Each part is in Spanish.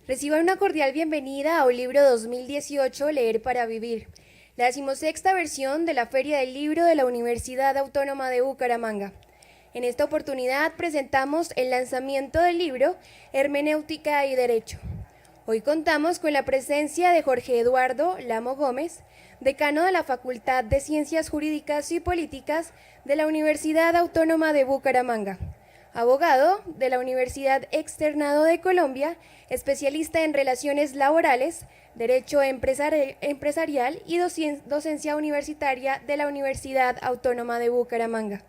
Reciban una cordial bienvenida a un libro 2018 Leer para Vivir, la 16ª versión de la Feria del Libro de la Universidad Autónoma de Bucaramanga. En esta oportunidad presentamos el lanzamiento del libro Hermenéutica y Derecho. Hoy contamos con la presencia de Jorge Eduardo Lamo Gómez, decano de la Facultad de Ciencias Jurídicas y Políticas de la Universidad Autónoma de Bucaramanga, abogado de la Universidad Externado de Colombia, especialista en relaciones laborales, derecho empresarial y docencia universitaria de la Universidad Autónoma de Bucaramanga.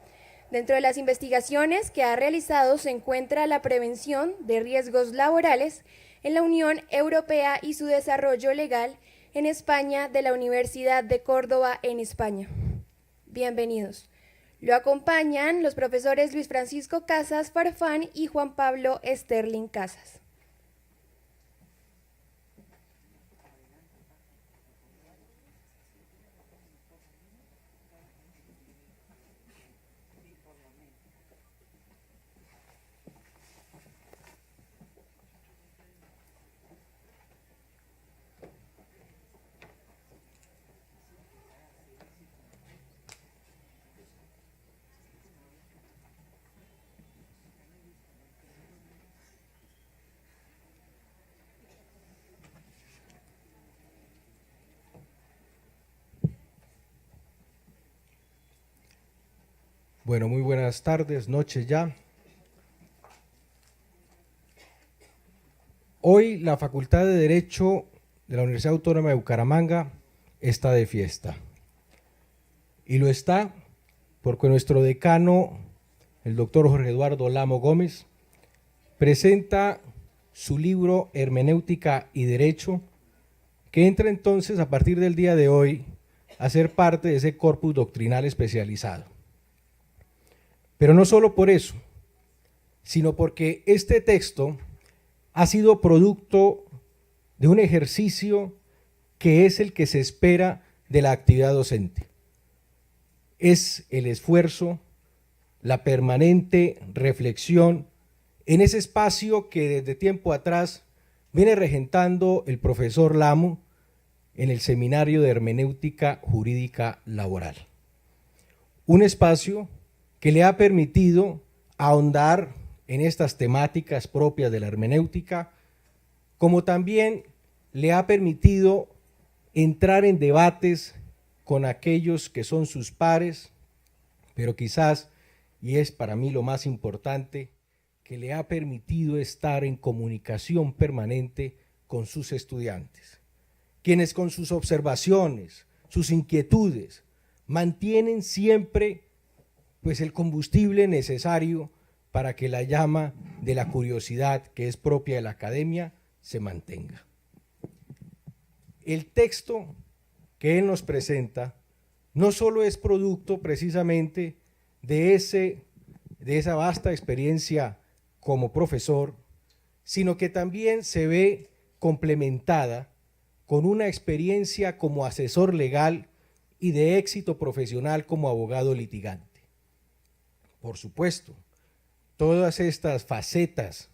Dentro de las investigaciones que ha realizado se encuentra la prevención de riesgos laborales en la Unión Europea y su desarrollo legal en España de la Universidad de Córdoba en España. Bienvenidos. Lo acompañan los profesores Luis Francisco Casas Farfán y Juan Pablo Sterling Casas. Bueno, muy buenas tardes, noches ya. Hoy la Facultad de Derecho de la Universidad Autónoma de Bucaramanga está de fiesta. Y lo está porque nuestro decano, el doctor Jorge Eduardo Lamo Gómez, presenta su libro Hermenéutica y Derecho, que entra entonces a partir del día de hoy a ser parte de ese corpus doctrinal especializado. Pero no solo por eso, sino porque este texto ha sido producto de un ejercicio que es el que se espera de la actividad docente. Es el esfuerzo, la permanente reflexión en ese espacio que desde tiempo atrás viene regentando el profesor Lamo en el Seminario de Hermenéutica Jurídica Laboral. Un espacio que le ha permitido ahondar en estas temáticas propias de la hermenéutica, como también le ha permitido entrar en debates con aquellos que son sus pares, pero quizás, y es para mí lo más importante, que le ha permitido estar en comunicación permanente con sus estudiantes, quienes con sus observaciones, sus inquietudes, mantienen siempre pues el combustible necesario para que la llama de la curiosidad que es propia de la academia se mantenga. El texto que él nos presenta no solo es producto precisamente de esa vasta experiencia como profesor, sino que también se ve complementada con una experiencia como asesor legal y de éxito profesional como abogado litigante. Por supuesto, todas estas facetas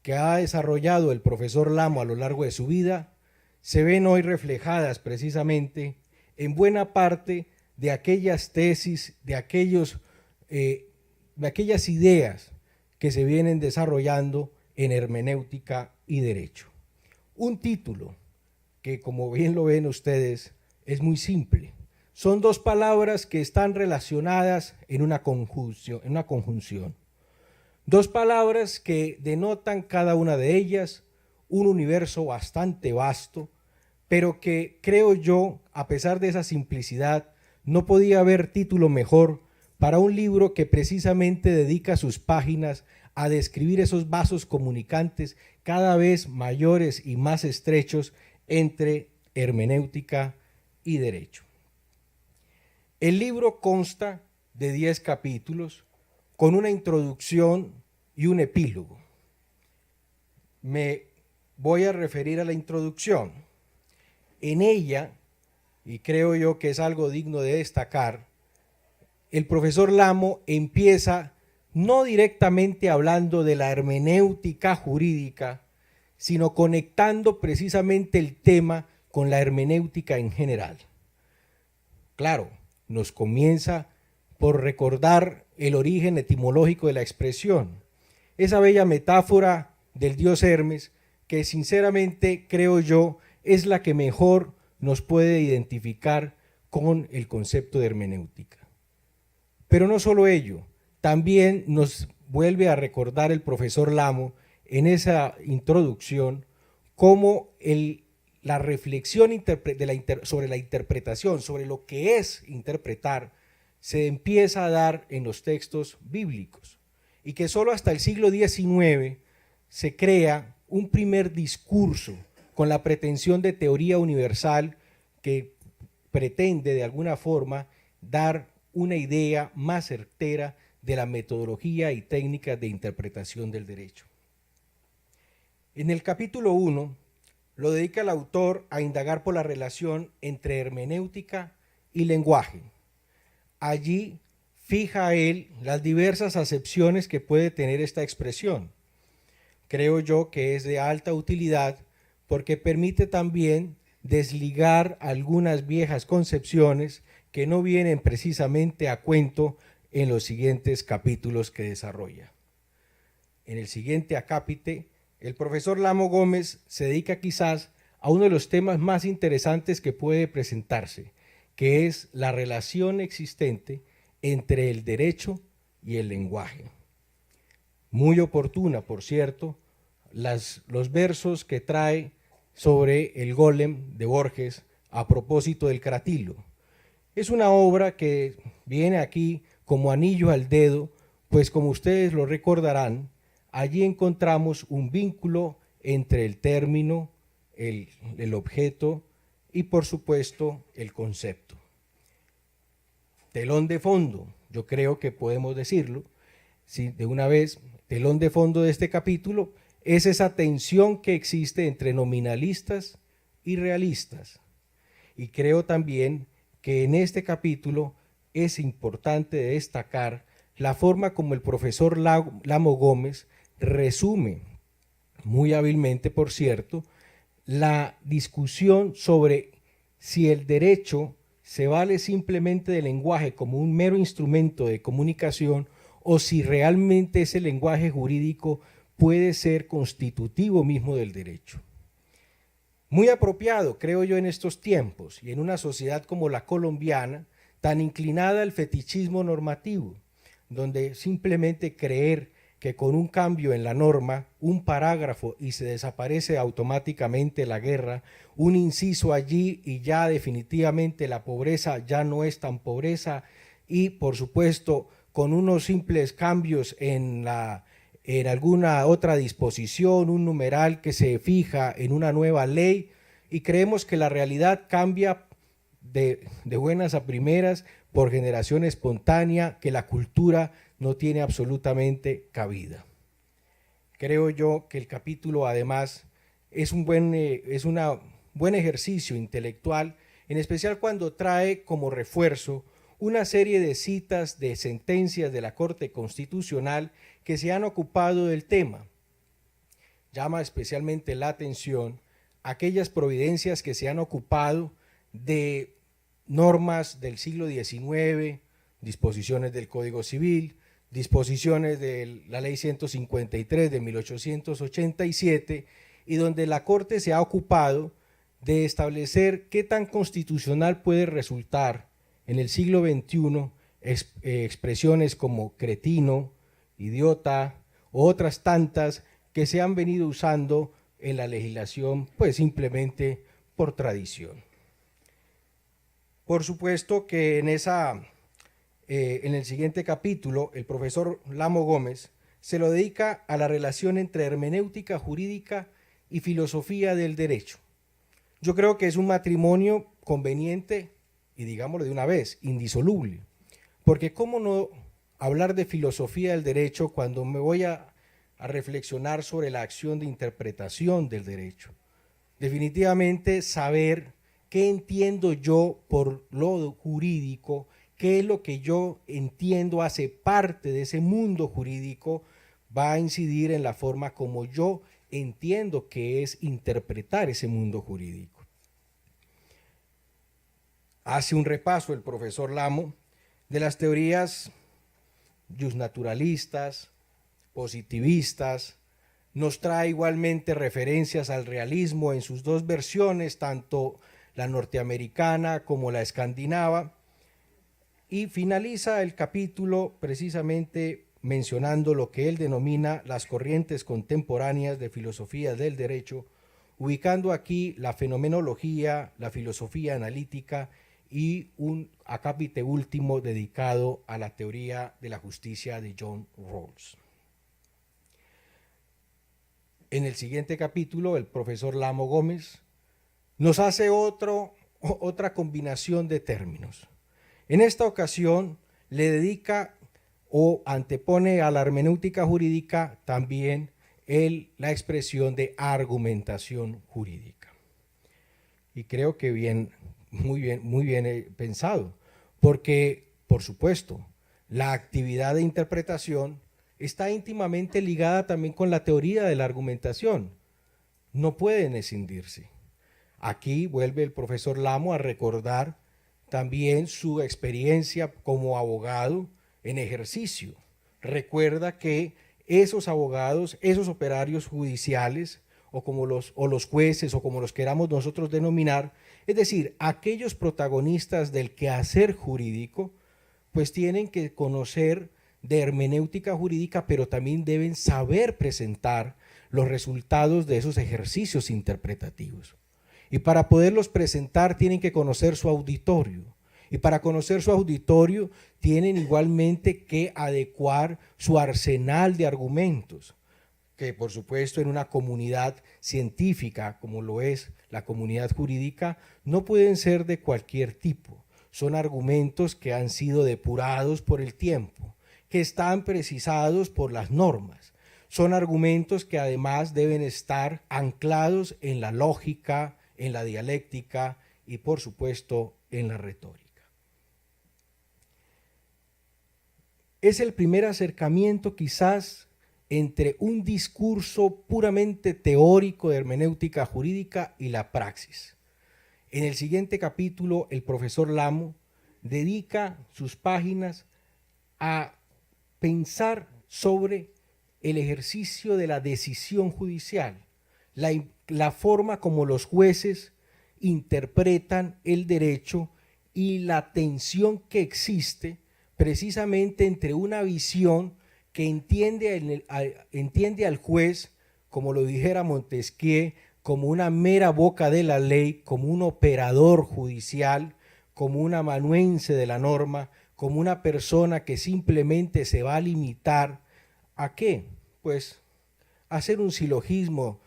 que ha desarrollado el profesor Lamo a lo largo de su vida se ven hoy reflejadas precisamente en buena parte de aquellas tesis, de aquellas ideas que se vienen desarrollando en hermenéutica y derecho. Un título que, como bien lo ven ustedes, es muy simple. Son dos palabras que están relacionadas en una conjunción. Dos palabras que denotan cada una de ellas un universo bastante vasto, pero que creo yo, a pesar de esa simplicidad, no podía haber título mejor para un libro que precisamente dedica sus páginas a describir esos vasos comunicantes cada vez mayores y más estrechos entre hermenéutica y derecho. El libro consta de 10 capítulos con una introducción y un epílogo. Me voy a referir a la introducción. En ella, y creo yo que es algo digno de destacar, el profesor Lamo empieza no directamente hablando de la hermenéutica jurídica, sino conectando precisamente el tema con la hermenéutica en general. Claro, nos comienza por recordar el origen etimológico de la expresión, esa bella metáfora del dios Hermes que sinceramente creo yo es la que mejor nos puede identificar con el concepto de hermenéutica. Pero no solo ello, también nos vuelve a recordar el profesor Lamo en esa introducción cómo la reflexión sobre la interpretación, sobre lo que es interpretar, se empieza a dar en los textos bíblicos y que solo hasta el siglo XIX se crea un primer discurso con la pretensión de teoría universal que pretende de alguna forma dar una idea más certera de la metodología y técnicas de interpretación del derecho. En el capítulo 1 lo dedica el autor a indagar por la relación entre hermenéutica y lenguaje. Allí fija él las diversas acepciones que puede tener esta expresión. Creo yo que es de alta utilidad porque permite también desligar algunas viejas concepciones que no vienen precisamente a cuento en los siguientes capítulos que desarrolla. En el siguiente acápite, el profesor Lamo Gómez se dedica quizás a uno de los temas más interesantes que puede presentarse, que es la relación existente entre el derecho y el lenguaje. Muy oportuna, por cierto, los versos que trae sobre el Golem de Borges a propósito del Cratilo. Es una obra que viene aquí como anillo al dedo, pues como ustedes lo recordarán, allí encontramos un vínculo entre el término, el objeto y por supuesto el concepto. Telón de fondo, yo creo que podemos decirlo, si de una vez, telón de fondo de este capítulo es esa tensión que existe entre nominalistas y realistas. Y creo también que en este capítulo es importante destacar la forma como el profesor Lamo Gómez resume, muy hábilmente por cierto, la discusión sobre si el derecho se vale simplemente del lenguaje como un mero instrumento de comunicación o si realmente ese lenguaje jurídico puede ser constitutivo mismo del derecho. Muy apropiado, creo yo, en estos tiempos y en una sociedad como la colombiana, tan inclinada al fetichismo normativo, donde simplemente creer que con un cambio en la norma, un parágrafo y se desaparece automáticamente la guerra, un inciso allí y ya definitivamente la pobreza ya no es tan pobreza y por supuesto con unos simples cambios en alguna otra disposición, un numeral que se fija en una nueva ley y creemos que la realidad cambia de buenas a primeras por generación espontánea, que la cultura no tiene absolutamente cabida. Creo yo que el capítulo además es un buen ejercicio intelectual, en especial cuando trae como refuerzo una serie de citas de sentencias de la Corte Constitucional que se han ocupado del tema. Llama especialmente la atención aquellas providencias que se han ocupado de normas del siglo XIX, disposiciones del Código Civil, disposiciones de la Ley 153 de 1887 y donde la Corte se ha ocupado de establecer qué tan constitucional puede resultar en el siglo XXI expresiones como cretino, idiota u otras tantas que se han venido usando en la legislación pues simplemente por tradición. Por supuesto que en el siguiente capítulo, el profesor Lamo Gómez se lo dedica a la relación entre hermenéutica jurídica y filosofía del derecho. Yo creo que es un matrimonio conveniente y digámoslo de una vez, indisoluble, porque cómo no hablar de filosofía del derecho cuando me voy a reflexionar sobre la acción de interpretación del derecho. Definitivamente saber qué entiendo yo por lo jurídico, qué es lo que yo entiendo hace parte de ese mundo jurídico, va a incidir en la forma como yo entiendo que es interpretar ese mundo jurídico. Hace un repaso el profesor Lamo de las teorías justnaturalistas, positivistas, nos trae igualmente referencias al realismo en sus dos versiones, tanto la norteamericana como la escandinava, y finaliza el capítulo precisamente mencionando lo que él denomina las corrientes contemporáneas de filosofía del derecho, ubicando aquí la fenomenología, la filosofía analítica y un acápite último dedicado a la teoría de la justicia de John Rawls. En el siguiente capítulo, el profesor Lamo Gómez nos hace otra combinación de términos. En esta ocasión le dedica o antepone a la hermenéutica jurídica también la expresión de argumentación jurídica. Y creo que muy bien pensado, porque, por supuesto, la actividad de interpretación está íntimamente ligada también con la teoría de la argumentación. No pueden escindirse. Aquí vuelve el profesor Lamo a recordar también su experiencia como abogado en ejercicio. Recuerda que esos abogados, esos operarios judiciales, o los jueces, o como los queramos nosotros denominar, es decir, aquellos protagonistas del quehacer jurídico, pues tienen que conocer de hermenéutica jurídica, pero también deben saber presentar los resultados de esos ejercicios interpretativos. Y para poderlos presentar tienen que conocer su auditorio. Y para conocer su auditorio tienen igualmente que adecuar su arsenal de argumentos, que por supuesto en una comunidad científica como lo es la comunidad jurídica no pueden ser de cualquier tipo. Son argumentos que han sido depurados por el tiempo, que están precisados por las normas. Son argumentos que además deben estar anclados en la lógica, en la dialéctica y por supuesto en la retórica. Es el primer acercamiento quizás entre un discurso puramente teórico de hermenéutica jurídica y la praxis. En el siguiente capítulo, el profesor Lamo dedica sus páginas a pensar sobre el ejercicio de la decisión judicial, la forma como los jueces interpretan el derecho y la tensión que existe precisamente entre una visión que entiende al juez, como lo dijera Montesquieu, como una mera boca de la ley, como un operador judicial, como un amanuense de la norma, como una persona que simplemente se va a limitar ¿a qué? Pues a hacer un silogismo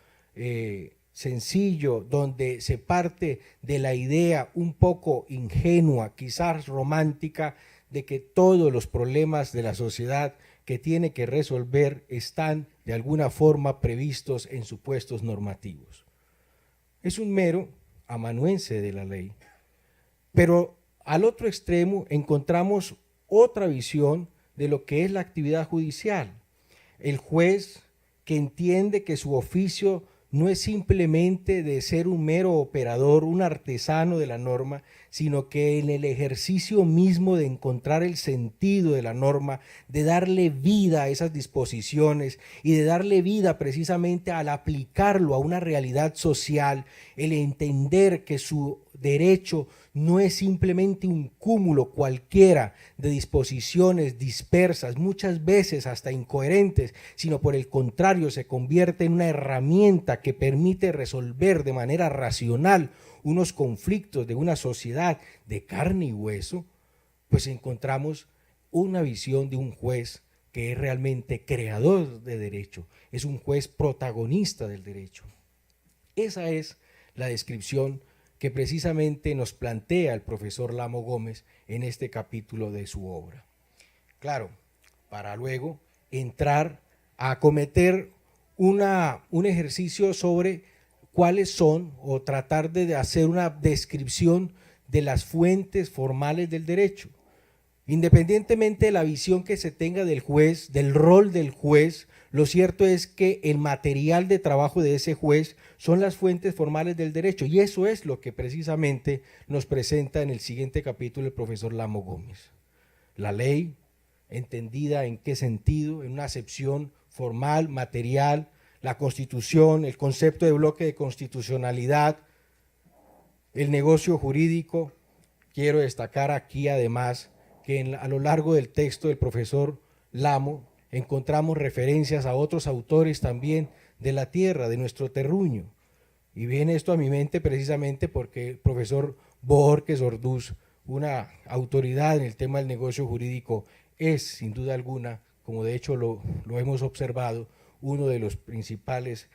sencillo, donde se parte de la idea un poco ingenua, quizás romántica, de que todos los problemas de la sociedad que tiene que resolver están de alguna forma previstos en supuestos normativos. Es un mero amanuense de la ley. Pero al otro extremo encontramos otra visión de lo que es la actividad judicial. El juez que entiende que su oficio no es simplemente de ser un mero operador, un artesano de la norma, sino que en el ejercicio mismo de encontrar el sentido de la norma, de darle vida a esas disposiciones y de darle vida precisamente al aplicarlo a una realidad social, el entender que su derecho no es simplemente un cúmulo cualquiera de disposiciones dispersas, muchas veces hasta incoherentes, sino por el contrario se convierte en una herramienta que permite resolver de manera racional unos conflictos de una sociedad de carne y hueso, pues encontramos una visión de un juez que es realmente creador de derecho, es un juez protagonista del derecho. Esa es la descripción que precisamente nos plantea el profesor Lamo Gómez en este capítulo de su obra. Claro, para luego entrar a acometer un ejercicio sobre cuáles son, o tratar de hacer una descripción de las fuentes formales del derecho. Independientemente de la visión que se tenga del juez, del rol del juez, Lo cierto es que el material de trabajo de ese juez son las fuentes formales del derecho, y eso es lo que precisamente nos presenta en el siguiente capítulo el profesor Lamo Gómez. La ley, entendida en qué sentido, en una acepción formal, material, la Constitución, el concepto de bloque de constitucionalidad, el negocio jurídico. Quiero destacar aquí además que a lo largo del texto del profesor Lamo encontramos referencias a otros autores también de la tierra, de nuestro terruño. Y viene esto a mi mente precisamente porque el profesor Borges Orduz, una autoridad en el tema del negocio jurídico, es sin duda alguna, como de hecho lo hemos observado, uno de las principales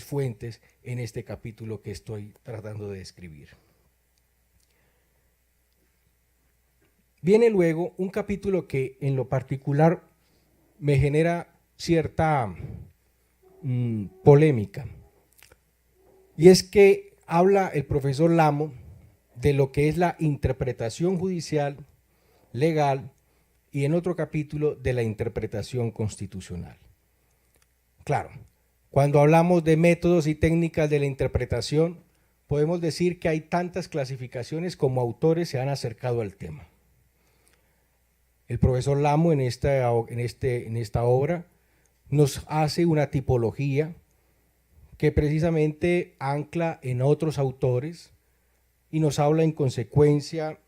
fuentes en este capítulo que estoy tratando de describir. Viene luego un capítulo que en lo particular me genera cierta polémica, y es que habla el profesor Lamo de lo que es la interpretación judicial, legal, y en otro capítulo de la interpretación constitucional. Claro, cuando hablamos de métodos y técnicas de la interpretación, podemos decir que hay tantas clasificaciones como autores se han acercado al tema. El profesor Lamo en esta obra nos hace una tipología que precisamente ancla en otros autores y nos habla en consecuencia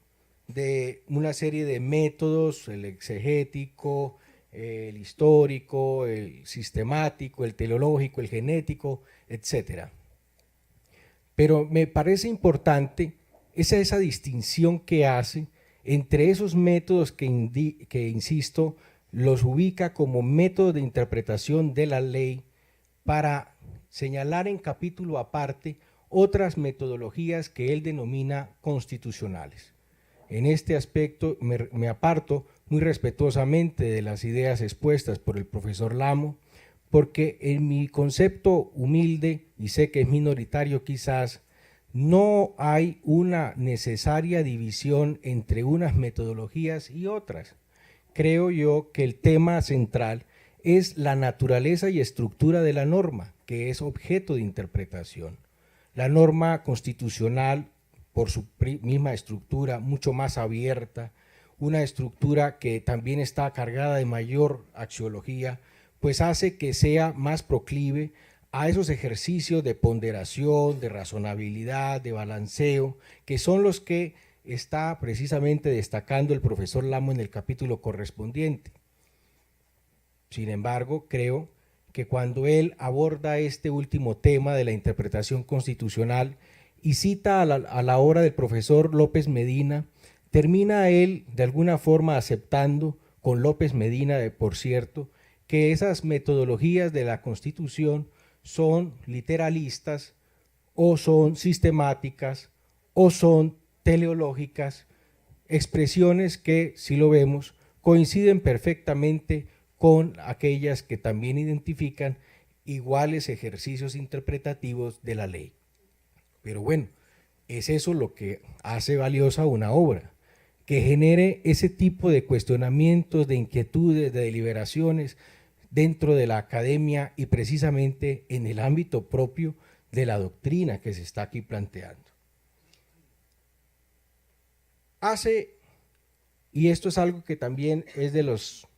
de una serie de métodos, el exegético, el histórico, el sistemático, el teleológico, el genético, etc. Pero me parece importante esa distinción que hace entre esos métodos que insisto, los ubica como métodos de interpretación de la ley para señalar en capítulo aparte otras metodologías que él denomina constitucionales. En este aspecto me aparto muy respetuosamente de las ideas expuestas por el profesor Lamo, porque en mi concepto humilde, y sé que es minoritario quizás, no hay una necesaria división entre unas metodologías y otras. Creo yo que el tema central es la naturaleza y estructura de la norma, que es objeto de interpretación. La norma constitucional, por su misma estructura, mucho más abierta, una estructura que también está cargada de mayor axiología, pues hace que sea más proclive a esos ejercicios de ponderación, de razonabilidad, de balanceo, que son los que está precisamente destacando el profesor Lamo en el capítulo correspondiente. Sin embargo, creo que cuando él aborda este último tema de la interpretación constitucional y cita a la obra del profesor López Medina, termina él de alguna forma aceptando, con López Medina, por cierto, que esas metodologías de la Constitución son literalistas o son sistemáticas o son teleológicas, expresiones que, si lo vemos, coinciden perfectamente con aquellas que también identifican iguales ejercicios interpretativos de la ley. Pero bueno, es eso lo que hace valiosa una obra, que genere ese tipo de cuestionamientos, de inquietudes, de deliberaciones dentro de la academia y precisamente en el ámbito propio de la doctrina que se está aquí planteando. Y esto es algo que también es de las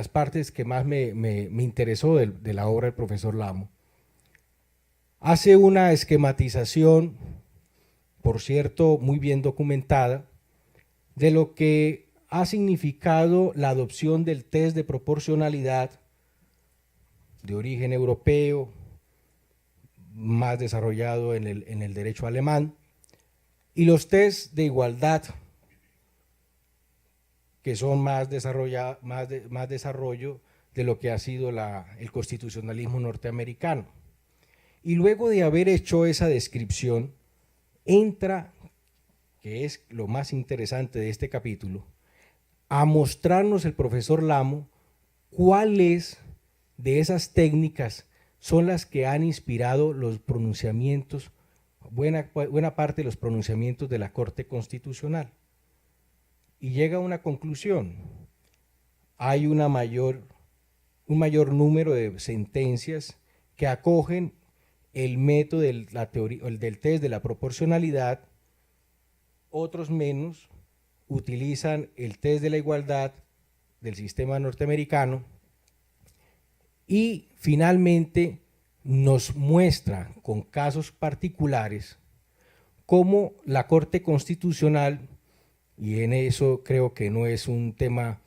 partes que más me interesó de la obra del profesor Lamo, hace una esquematización, por cierto, muy bien documentada, de lo que ha significado la adopción del test de proporcionalidad de origen europeo, más desarrollado en el derecho alemán, y los test de igualdad, que son más desarrollo de lo que ha sido el constitucionalismo norteamericano. Y luego de haber hecho esa descripción, entra, que es lo más interesante de este capítulo, a mostrarnos el profesor Lamo cuáles de esas técnicas son las que han inspirado los pronunciamientos, buena parte de los pronunciamientos de la Corte Constitucional. Y llega a una conclusión: hay una mayor un mayor número de sentencias que acogen el método de la teoría, del test de la proporcionalidad, otros menos utilizan el test de la igualdad del sistema norteamericano y finalmente nos muestra con casos particulares cómo la Corte Constitucional, y en eso creo que no es un tema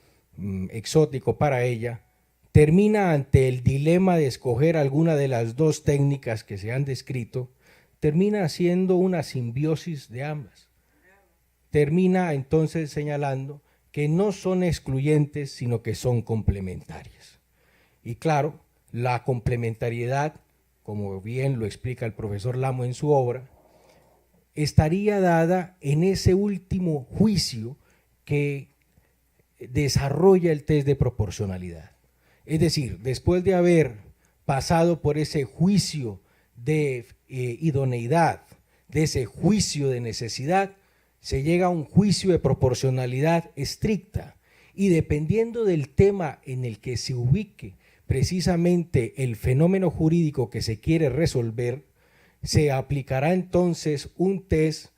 exótico para ella, termina ante el dilema de escoger alguna de las dos técnicas que se han descrito, termina haciendo una simbiosis de ambas. Termina entonces señalando que no son excluyentes, sino que son complementarias. Y claro, la complementariedad, como bien lo explica el profesor Lamo en su obra, estaría dada en ese último juicio que desarrolla el test de proporcionalidad. Es decir, después de haber pasado por ese juicio de idoneidad, de ese juicio de necesidad, se llega a un juicio de proporcionalidad estricta y dependiendo del tema en el que se ubique precisamente el fenómeno jurídico que se quiere resolver, se aplicará entonces un test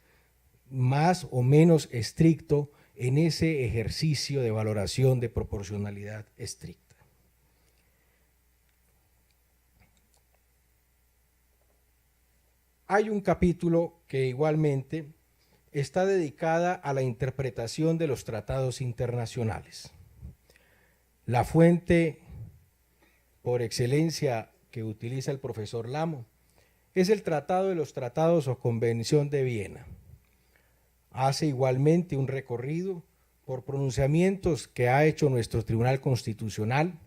más o menos estricto en ese ejercicio de valoración de proporcionalidad estricta. Hay un capítulo que igualmente está dedicada a la interpretación de los tratados internacionales. La fuente por excelencia que utiliza el profesor Lamo es el Tratado de los Tratados o Convención de Viena. Hace igualmente un recorrido por pronunciamientos que ha hecho nuestro Tribunal Constitucional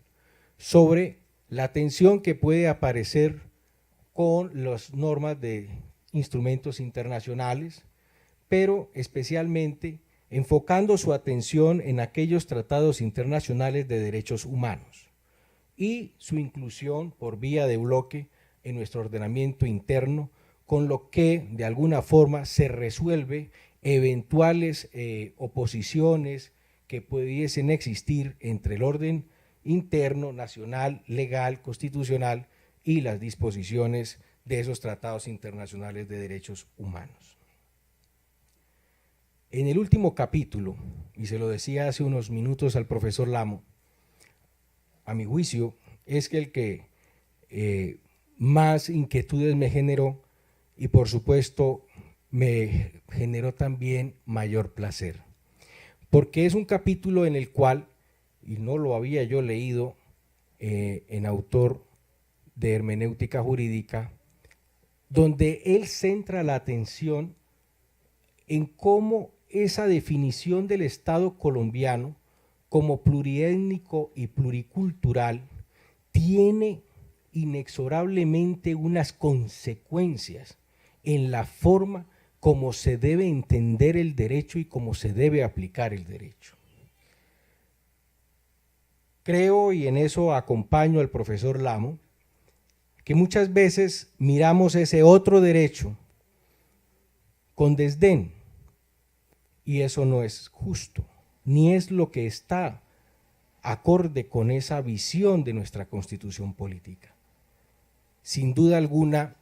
sobre la tensión que puede aparecer con las normas de instrumentos internacionales, pero especialmente enfocando su atención en aquellos tratados internacionales de derechos humanos y su inclusión por vía de bloque en nuestro ordenamiento interno, con lo que de alguna forma se resuelve eventuales oposiciones que pudiesen existir entre el orden interno, nacional, legal, constitucional y las disposiciones de esos tratados internacionales de derechos humanos. En el último capítulo, y se lo decía hace unos minutos al profesor Lamo, a mi juicio es que el que más inquietudes me generó y por supuesto me generó también mayor placer, porque es un capítulo en el cual, y no lo había yo leído en autor de hermenéutica jurídica, donde él centra la atención en cómo esa definición del Estado colombiano como pluriétnico y pluricultural tiene inexorablemente unas consecuencias en la forma como se debe entender el derecho y cómo se debe aplicar el derecho. Creo, y en eso acompaño al profesor Lamo, que muchas veces miramos ese otro derecho con desdén, y eso no es justo, ni es lo que está acorde con esa visión de nuestra Constitución política. Sin duda alguna,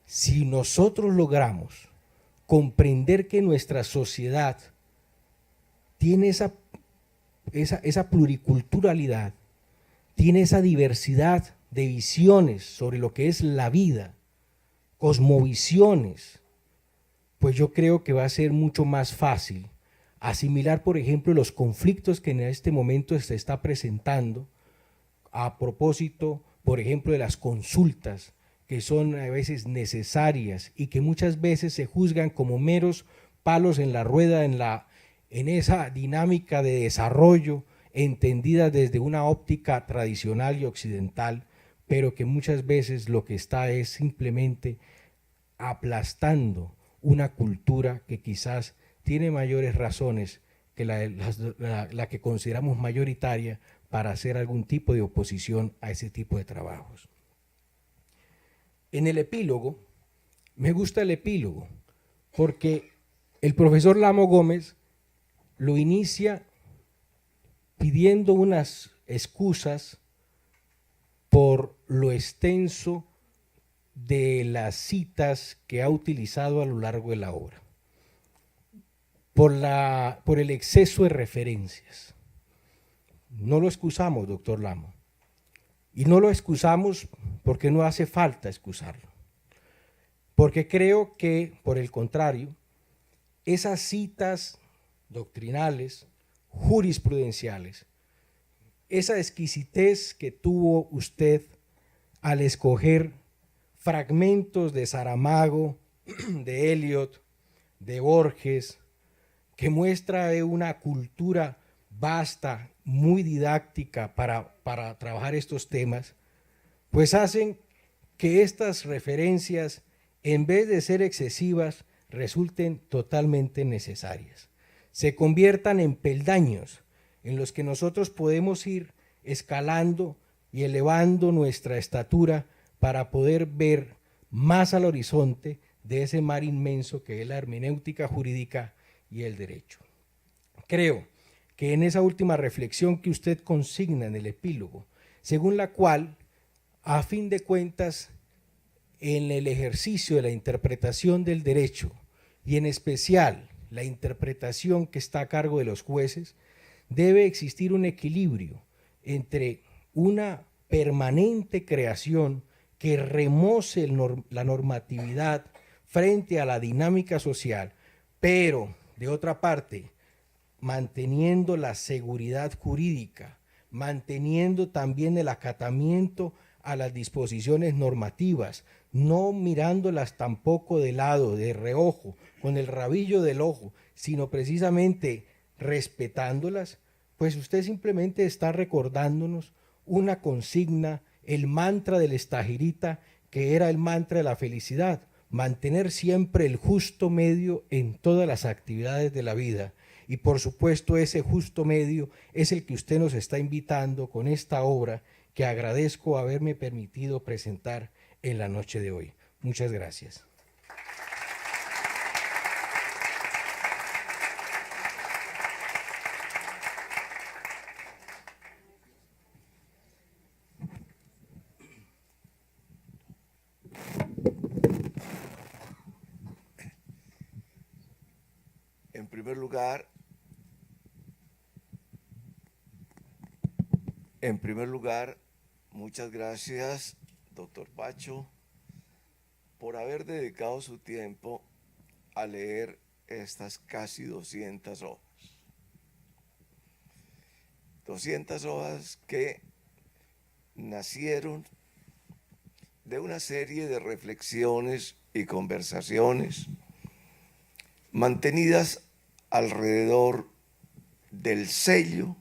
si nosotros logramos comprender que nuestra sociedad tiene esa pluriculturalidad, tiene esa diversidad de visiones sobre lo que es la vida, cosmovisiones, pues yo creo que va a ser mucho más fácil asimilar, por ejemplo, los conflictos que en este momento se está presentando a propósito, por ejemplo, de las consultas que son a veces necesarias y que muchas veces se juzgan como meros palos en la rueda en esa dinámica de desarrollo entendida desde una óptica tradicional y occidental, pero que muchas veces lo que está es simplemente aplastando una cultura que quizás tiene mayores razones que la que consideramos mayoritaria para hacer algún tipo de oposición a ese tipo de trabajos. En el epílogo, me gusta el epílogo, porque el profesor Lamo Gómez lo inicia pidiendo unas excusas por lo extenso de las citas que ha utilizado a lo largo de la obra, por el exceso de referencias. No lo excusamos, doctor Lamo, y no lo excusamos porque no hace falta excusarlo, porque creo que, por el contrario, esas citas doctrinales, jurisprudenciales, esa exquisitez que tuvo usted al escoger fragmentos de Saramago, de Eliot, de Borges, que muestra una cultura vasta, muy didáctica para trabajar estos temas, pues hacen que estas referencias, en vez de ser excesivas, resulten totalmente necesarias. Se conviertan en peldaños en los que nosotros podemos ir escalando y elevando nuestra estatura para poder ver más al horizonte de ese mar inmenso que es la hermenéutica jurídica y el derecho. Creo que en esa última reflexión que usted consigna en el epílogo, según la cual, a fin de cuentas, en el ejercicio de la interpretación del derecho, y en especial la interpretación que está a cargo de los jueces, debe existir un equilibrio entre una permanente creación que remoce la normatividad frente a la dinámica social, pero de otra parte, manteniendo la seguridad jurídica, manteniendo también el acatamiento a las disposiciones normativas, no mirándolas tampoco de lado, de reojo, con el rabillo del ojo, sino precisamente respetándolas, pues usted simplemente está recordándonos una consigna, el mantra del estagirita, que era el mantra de la felicidad, mantener siempre el justo medio en todas las actividades de la vida. Y por supuesto ese justo medio es el que usted nos está invitando con esta obra que agradezco haberme permitido presentar en la noche de hoy. Muchas gracias. En primer lugar, muchas gracias, doctor Pacho, por haber dedicado su tiempo a leer estas casi 200 hojas. 200 hojas que nacieron de una serie de reflexiones y conversaciones mantenidas alrededor del sello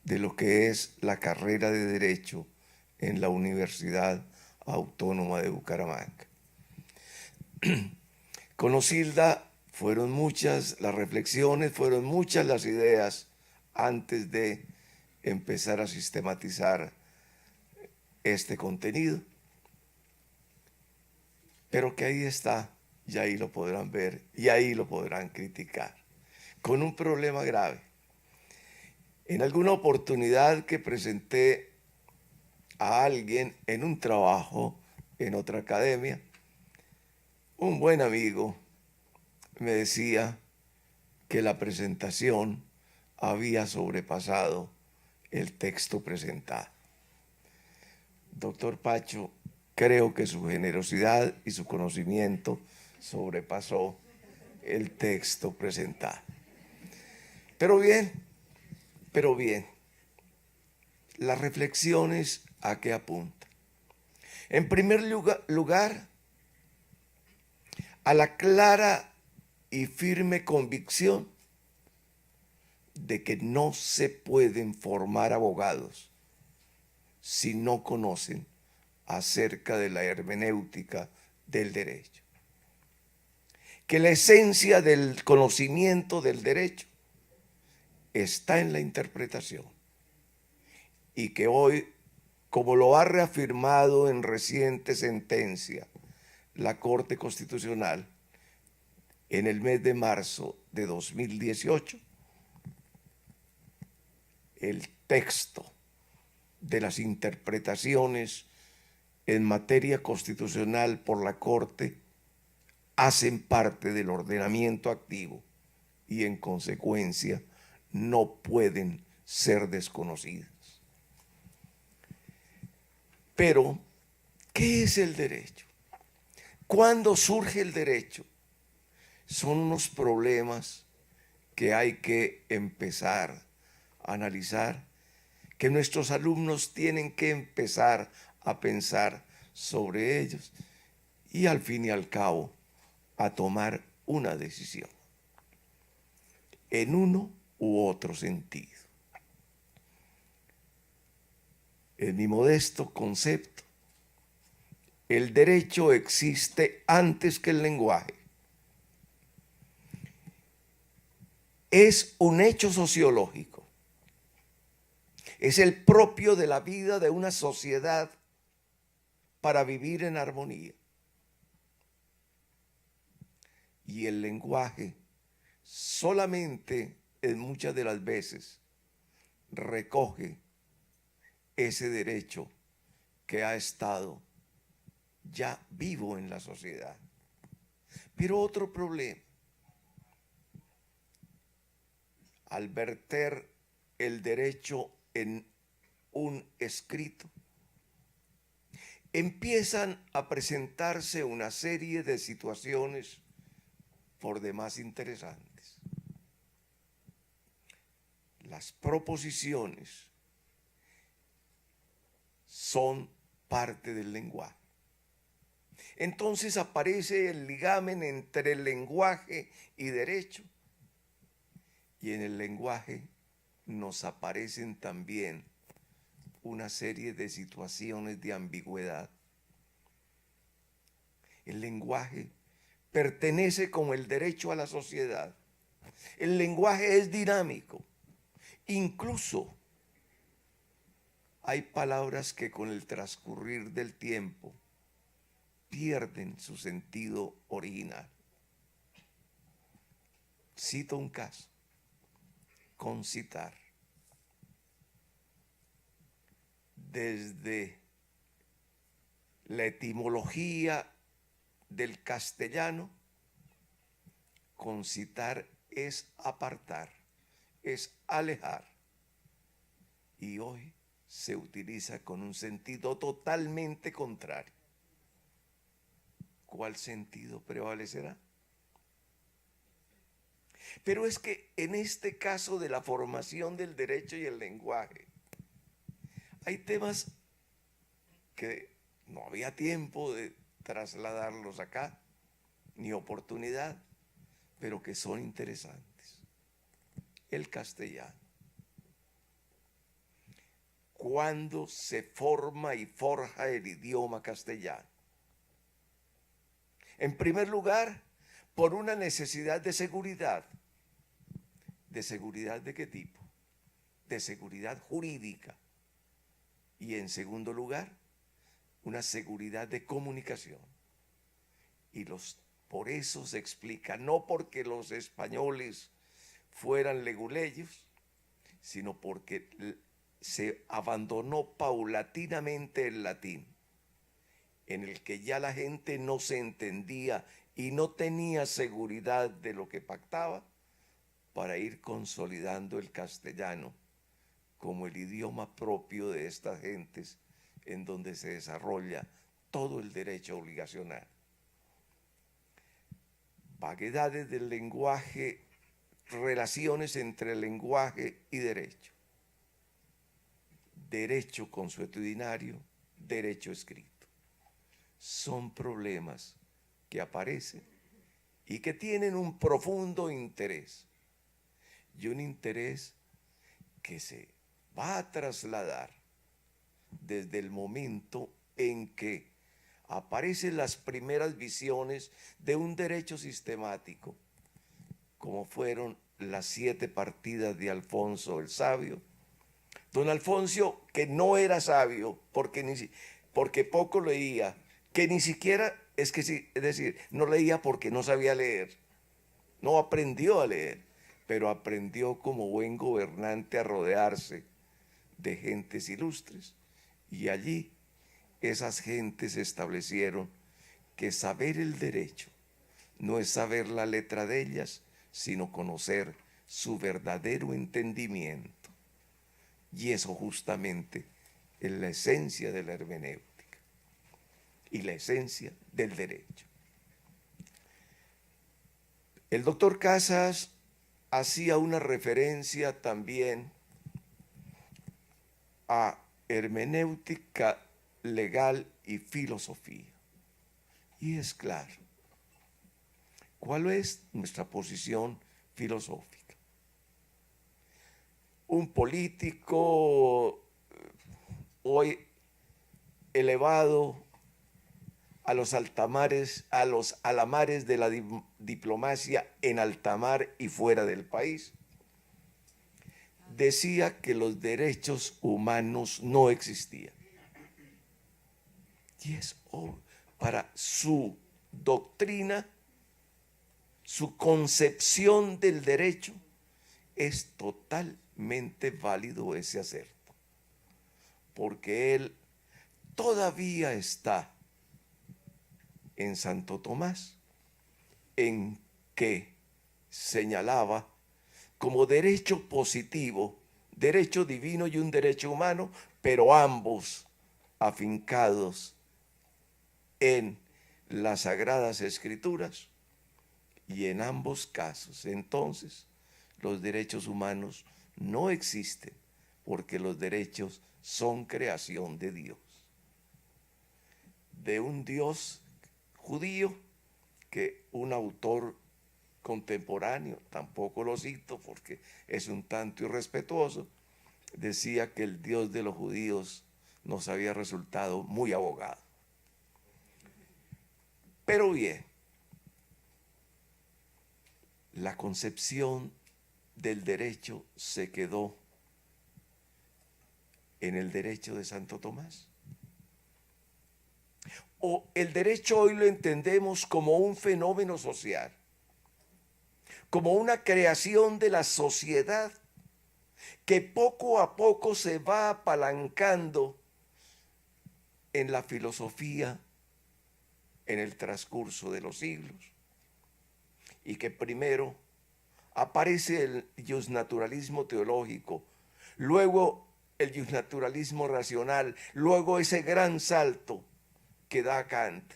de lo que es la carrera de Derecho en la Universidad Autónoma de Bucaramanga. Con Osilda fueron muchas las reflexiones, fueron muchas las ideas antes de empezar a sistematizar este contenido, pero que ahí está, y ahí lo podrán ver, y ahí lo podrán criticar, con un problema grave. En alguna oportunidad que presenté a alguien en un trabajo en otra academia, un buen amigo me decía que la presentación había sobrepasado el texto presentado. Doctor Pacho, creo que su generosidad y su conocimiento sobrepasó el texto presentado. Pero bien, las reflexiones a qué apuntan. En primer lugar, a la clara y firme convicción de que no se pueden formar abogados si no conocen acerca de la hermenéutica del derecho. Que la esencia del conocimiento del derecho está en la interpretación y que hoy, como lo ha reafirmado en reciente sentencia la Corte Constitucional en el mes de marzo de 2018, el texto de las interpretaciones en materia constitucional por la Corte hacen parte del ordenamiento activo y en consecuencia no pueden ser desconocidas. Pero, ¿qué es el derecho? ¿Cuándo surge el derecho? Son unos problemas que hay que empezar a analizar, que nuestros alumnos tienen que empezar a pensar sobre ellos y al fin y al cabo a tomar una decisión en uno u otro sentido. En mi modesto concepto, el derecho existe antes que el lenguaje. Es un hecho sociológico. Es el propio de la vida de una sociedad para vivir en armonía. Y el lenguaje solamente en muchas de las veces recoge ese derecho que ha estado ya vivo en la sociedad. Pero otro problema, al verter el derecho en un escrito, empiezan a presentarse una serie de situaciones por demás interesantes. Las proposiciones son parte del lenguaje. Entonces aparece el ligamen entre el lenguaje y derecho. Y en el lenguaje nos aparecen también una serie de situaciones de ambigüedad. El lenguaje pertenece como el derecho a la sociedad. El lenguaje es dinámico. Incluso hay palabras que con el transcurrir del tiempo pierden su sentido original. Cito un caso: concitar. Desde la etimología del castellano, concitar es apartar, es alejar. Y hoy se utiliza con un sentido totalmente contrario. ¿Cuál sentido prevalecerá? Pero es que en este caso de la formación del derecho y el lenguaje, hay temas que no había tiempo de trasladarlos acá, ni oportunidad, pero que son interesantes. El castellano. ¿Cuándo se forma y forja el idioma castellano? En primer lugar, por una necesidad de seguridad. ¿De seguridad de qué tipo? De seguridad jurídica. Y en segundo lugar, una seguridad de comunicación. Y por eso se explica, no porque los españoles fueran leguleyos, sino porque se abandonó paulatinamente el latín, en el que ya la gente no se entendía y no tenía seguridad de lo que pactaba, para ir consolidando el castellano como el idioma propio de estas gentes en donde se desarrolla todo el derecho obligacional. Vaguedades del lenguaje, relaciones entre el lenguaje y derecho. Derecho consuetudinario, derecho escrito. Son problemas que aparecen y que tienen un profundo interés. Y un interés que se va a trasladar desde el momento en que aparecen las primeras visiones de un derecho sistemático, como fueron las 7 partidas de Alfonso el Sabio. Don Alfonso, que no era sabio porque poco leía, que ni siquiera, es decir, no leía porque no sabía leer, no aprendió a leer, pero aprendió como buen gobernante a rodearse de gentes ilustres, y allí esas gentes establecieron que saber el derecho no es saber la letra de ellas, sino conocer su verdadero entendimiento. Y eso justamente es la esencia de la hermenéutica y la esencia del derecho. El doctor Casas hacía una referencia también a hermenéutica legal y filosofía. Y es claro, ¿cuál es nuestra posición filosófica? Un político hoy elevado a los altamares, a los alamares de la diplomacia en alta mar y fuera del país, decía que los derechos humanos no existían. Y es para su doctrina, su concepción del derecho, es totalmente válido ese acerto, porque él todavía está en Santo Tomás, en que señalaba como derecho positivo, derecho divino y un derecho humano, pero ambos afincados en las Sagradas Escrituras, y en ambos casos, entonces, los derechos humanos no existen, porque los derechos son creación de Dios. De un Dios judío que un autor contemporáneo, tampoco lo cito porque es un tanto irrespetuoso, decía que el Dios de los judíos nos había resultado muy abogado. Pero bien, la concepción del derecho se quedó en el derecho de Santo Tomás. O el derecho hoy lo entendemos como un fenómeno social, como una creación de la sociedad que poco a poco se va apalancando en la filosofía en el transcurso de los siglos, y que primero aparece el justnaturalismo teológico, luego el justnaturalismo racional, luego ese gran salto que da Kant,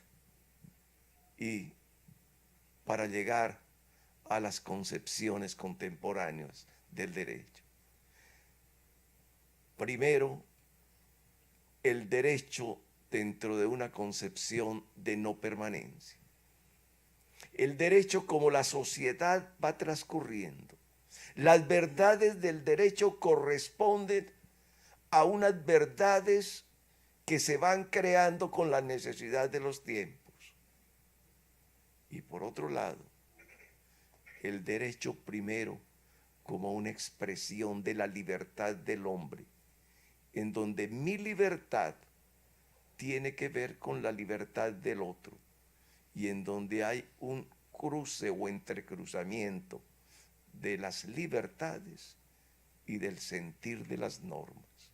y para llegar a las concepciones contemporáneas del derecho. Primero, el derecho dentro de una concepción de no permanencia. El derecho como la sociedad va transcurriendo. Las verdades del derecho corresponden a unas verdades que se van creando con la necesidad de los tiempos. Y por otro lado, el derecho primero como una expresión de la libertad del hombre, en donde mi libertad tiene que ver con la libertad del otro, y en donde hay un cruce o entrecruzamiento de las libertades y del sentir de las normas.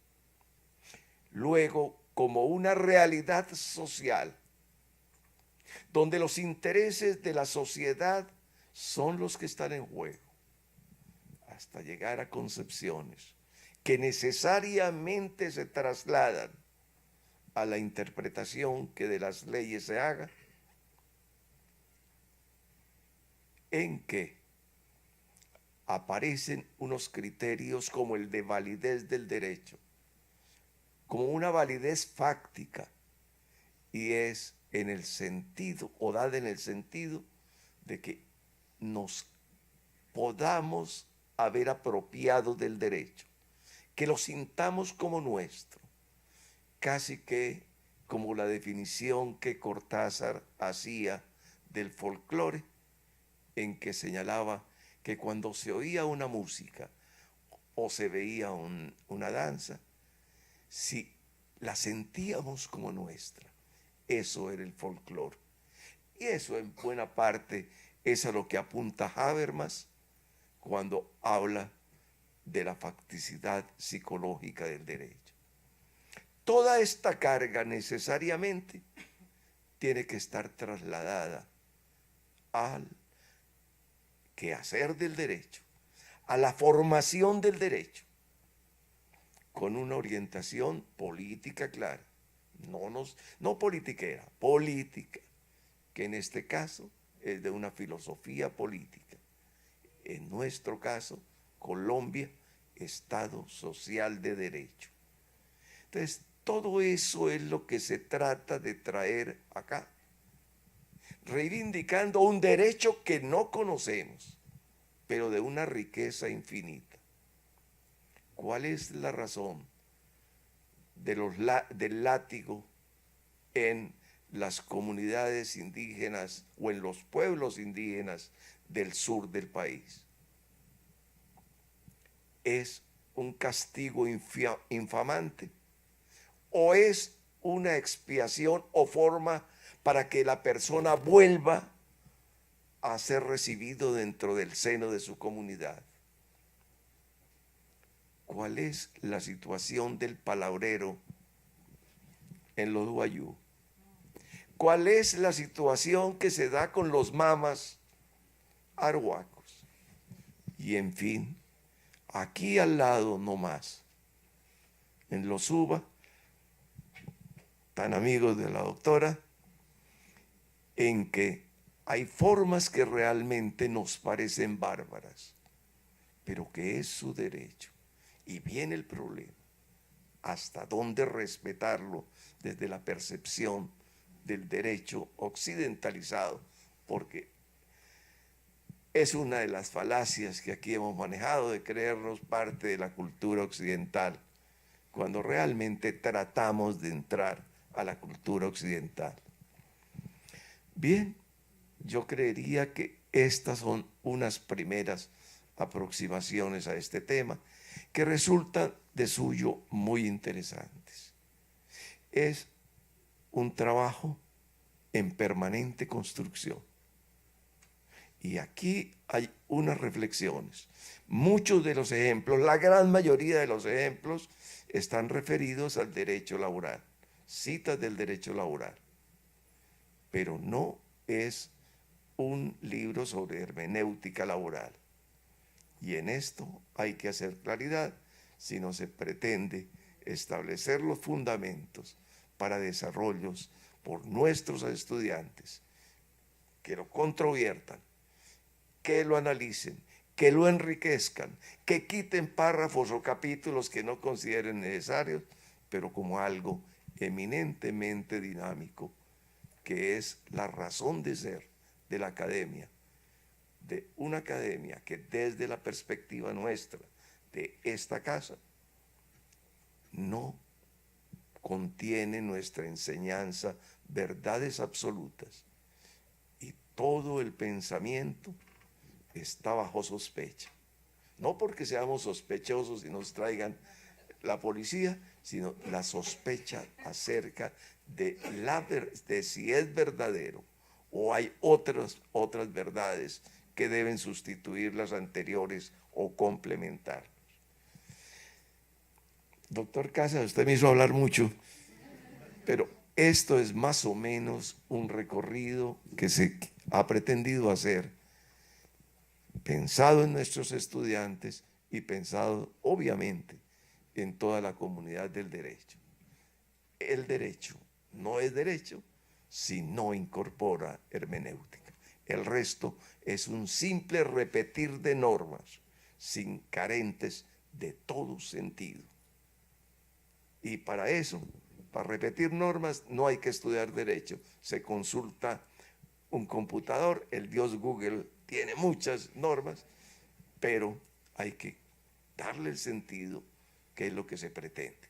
Luego, como una realidad social, donde los intereses de la sociedad son los que están en juego, hasta llegar a concepciones que necesariamente se trasladan a la interpretación que de las leyes se haga, en que aparecen unos criterios como el de validez del derecho, como una validez fáctica, y es en el sentido, o dada en el sentido, de que nos podamos haber apropiado del derecho, que lo sintamos como nuestro, casi que como la definición que Cortázar hacía del folclore, en que señalaba que cuando se oía una música o se veía una danza, si la sentíamos como nuestra, eso era el folclore. Y eso en buena parte es a lo que apunta Habermas cuando habla de la facticidad psicológica del derecho. Toda esta carga necesariamente tiene que estar trasladada al quehacer del derecho, a la formación del derecho, con una orientación política clara, no politiquera, política, que en este caso es de una filosofía política. En nuestro caso, Colombia, Estado social de derecho. Entonces, todo eso es lo que se trata de traer acá, reivindicando un derecho que no conocemos, pero de una riqueza infinita. ¿Cuál es la razón del látigo en las comunidades indígenas o en los pueblos indígenas del sur del país? ¿Es un castigo infamante? ¿O es una expiación o forma para que la persona vuelva a ser recibido dentro del seno de su comunidad? ¿Cuál es la situación del palabrero en los Wayuu? ¿Cuál es la situación que se da con los mamas arhuacos? Y en fin, aquí al lado nomás, en los Uba, tan amigos de la doctora, en que hay formas que realmente nos parecen bárbaras, pero que es su derecho. Y viene el problema, ¿hasta dónde respetarlo desde la percepción del derecho occidentalizado? Porque es una de las falacias que aquí hemos manejado de creernos parte de la cultura occidental, cuando realmente tratamos de entrar a la cultura occidental. Bien, yo creería que estas son unas primeras aproximaciones a este tema que resultan de suyo muy interesantes. Es un trabajo en permanente construcción. Y aquí hay unas reflexiones. Muchos de los ejemplos, la gran mayoría de los ejemplos, están referidos al derecho laboral, citas del derecho laboral. Pero no es un libro sobre hermenéutica laboral. Y en esto hay que hacer claridad si no se pretende establecer los fundamentos para desarrollos por nuestros estudiantes, que lo controviertan, que lo analicen, que lo enriquezcan, que quiten párrafos o capítulos que no consideren necesarios, pero como algo eminentemente dinámico, que es la razón de ser de la academia, de una academia que desde la perspectiva nuestra, de esta casa, no contiene nuestra enseñanza verdades absolutas, y todo el pensamiento está bajo sospecha. No porque seamos sospechosos y nos traigan la policía, sino la sospecha acerca de si es verdadero o hay otras verdades que deben sustituir las anteriores o complementar. Doctor Casas, usted me hizo hablar mucho, pero esto es más o menos un recorrido que se ha pretendido hacer, pensado en nuestros estudiantes y pensado, obviamente, en toda la comunidad del derecho. El derecho no es derecho si no incorpora hermenéutica. El resto es un simple repetir de normas, sin carentes de todo sentido. Y para eso, para repetir normas, no hay que estudiar derecho. Se consulta un computador, el dios Google tiene muchas normas, pero hay que darle el sentido, que es lo que se pretende.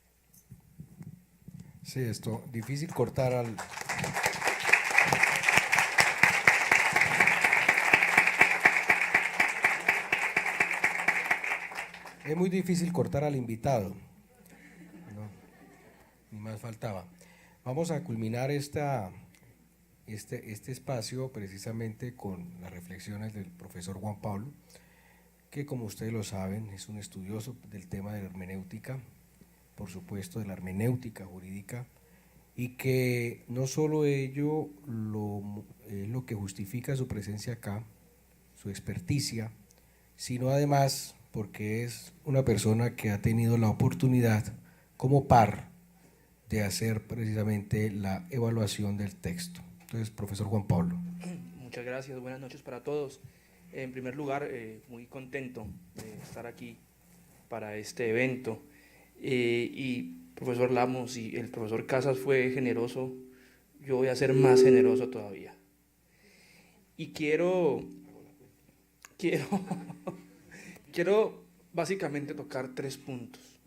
Sí, esto, difícil cortar al... Es muy difícil cortar al invitado. No, ni más faltaba. Vamos a culminar este espacio precisamente con las reflexiones del profesor Juan Pablo. que, como ustedes lo saben, es un estudioso del tema de la hermenéutica, por supuesto de la hermenéutica jurídica, y que no solo ello es lo que justifica su presencia acá, su experticia, sino además porque es una persona que ha tenido la oportunidad como par de hacer precisamente la evaluación del texto. Entonces, profesor Juan Pablo. Muchas gracias, buenas noches para todos. En primer lugar, muy contento de estar aquí para este evento. Y profesor Lamos y el profesor Casas fue generoso, yo voy a ser más generoso todavía. Y quiero básicamente tocar 3 puntos,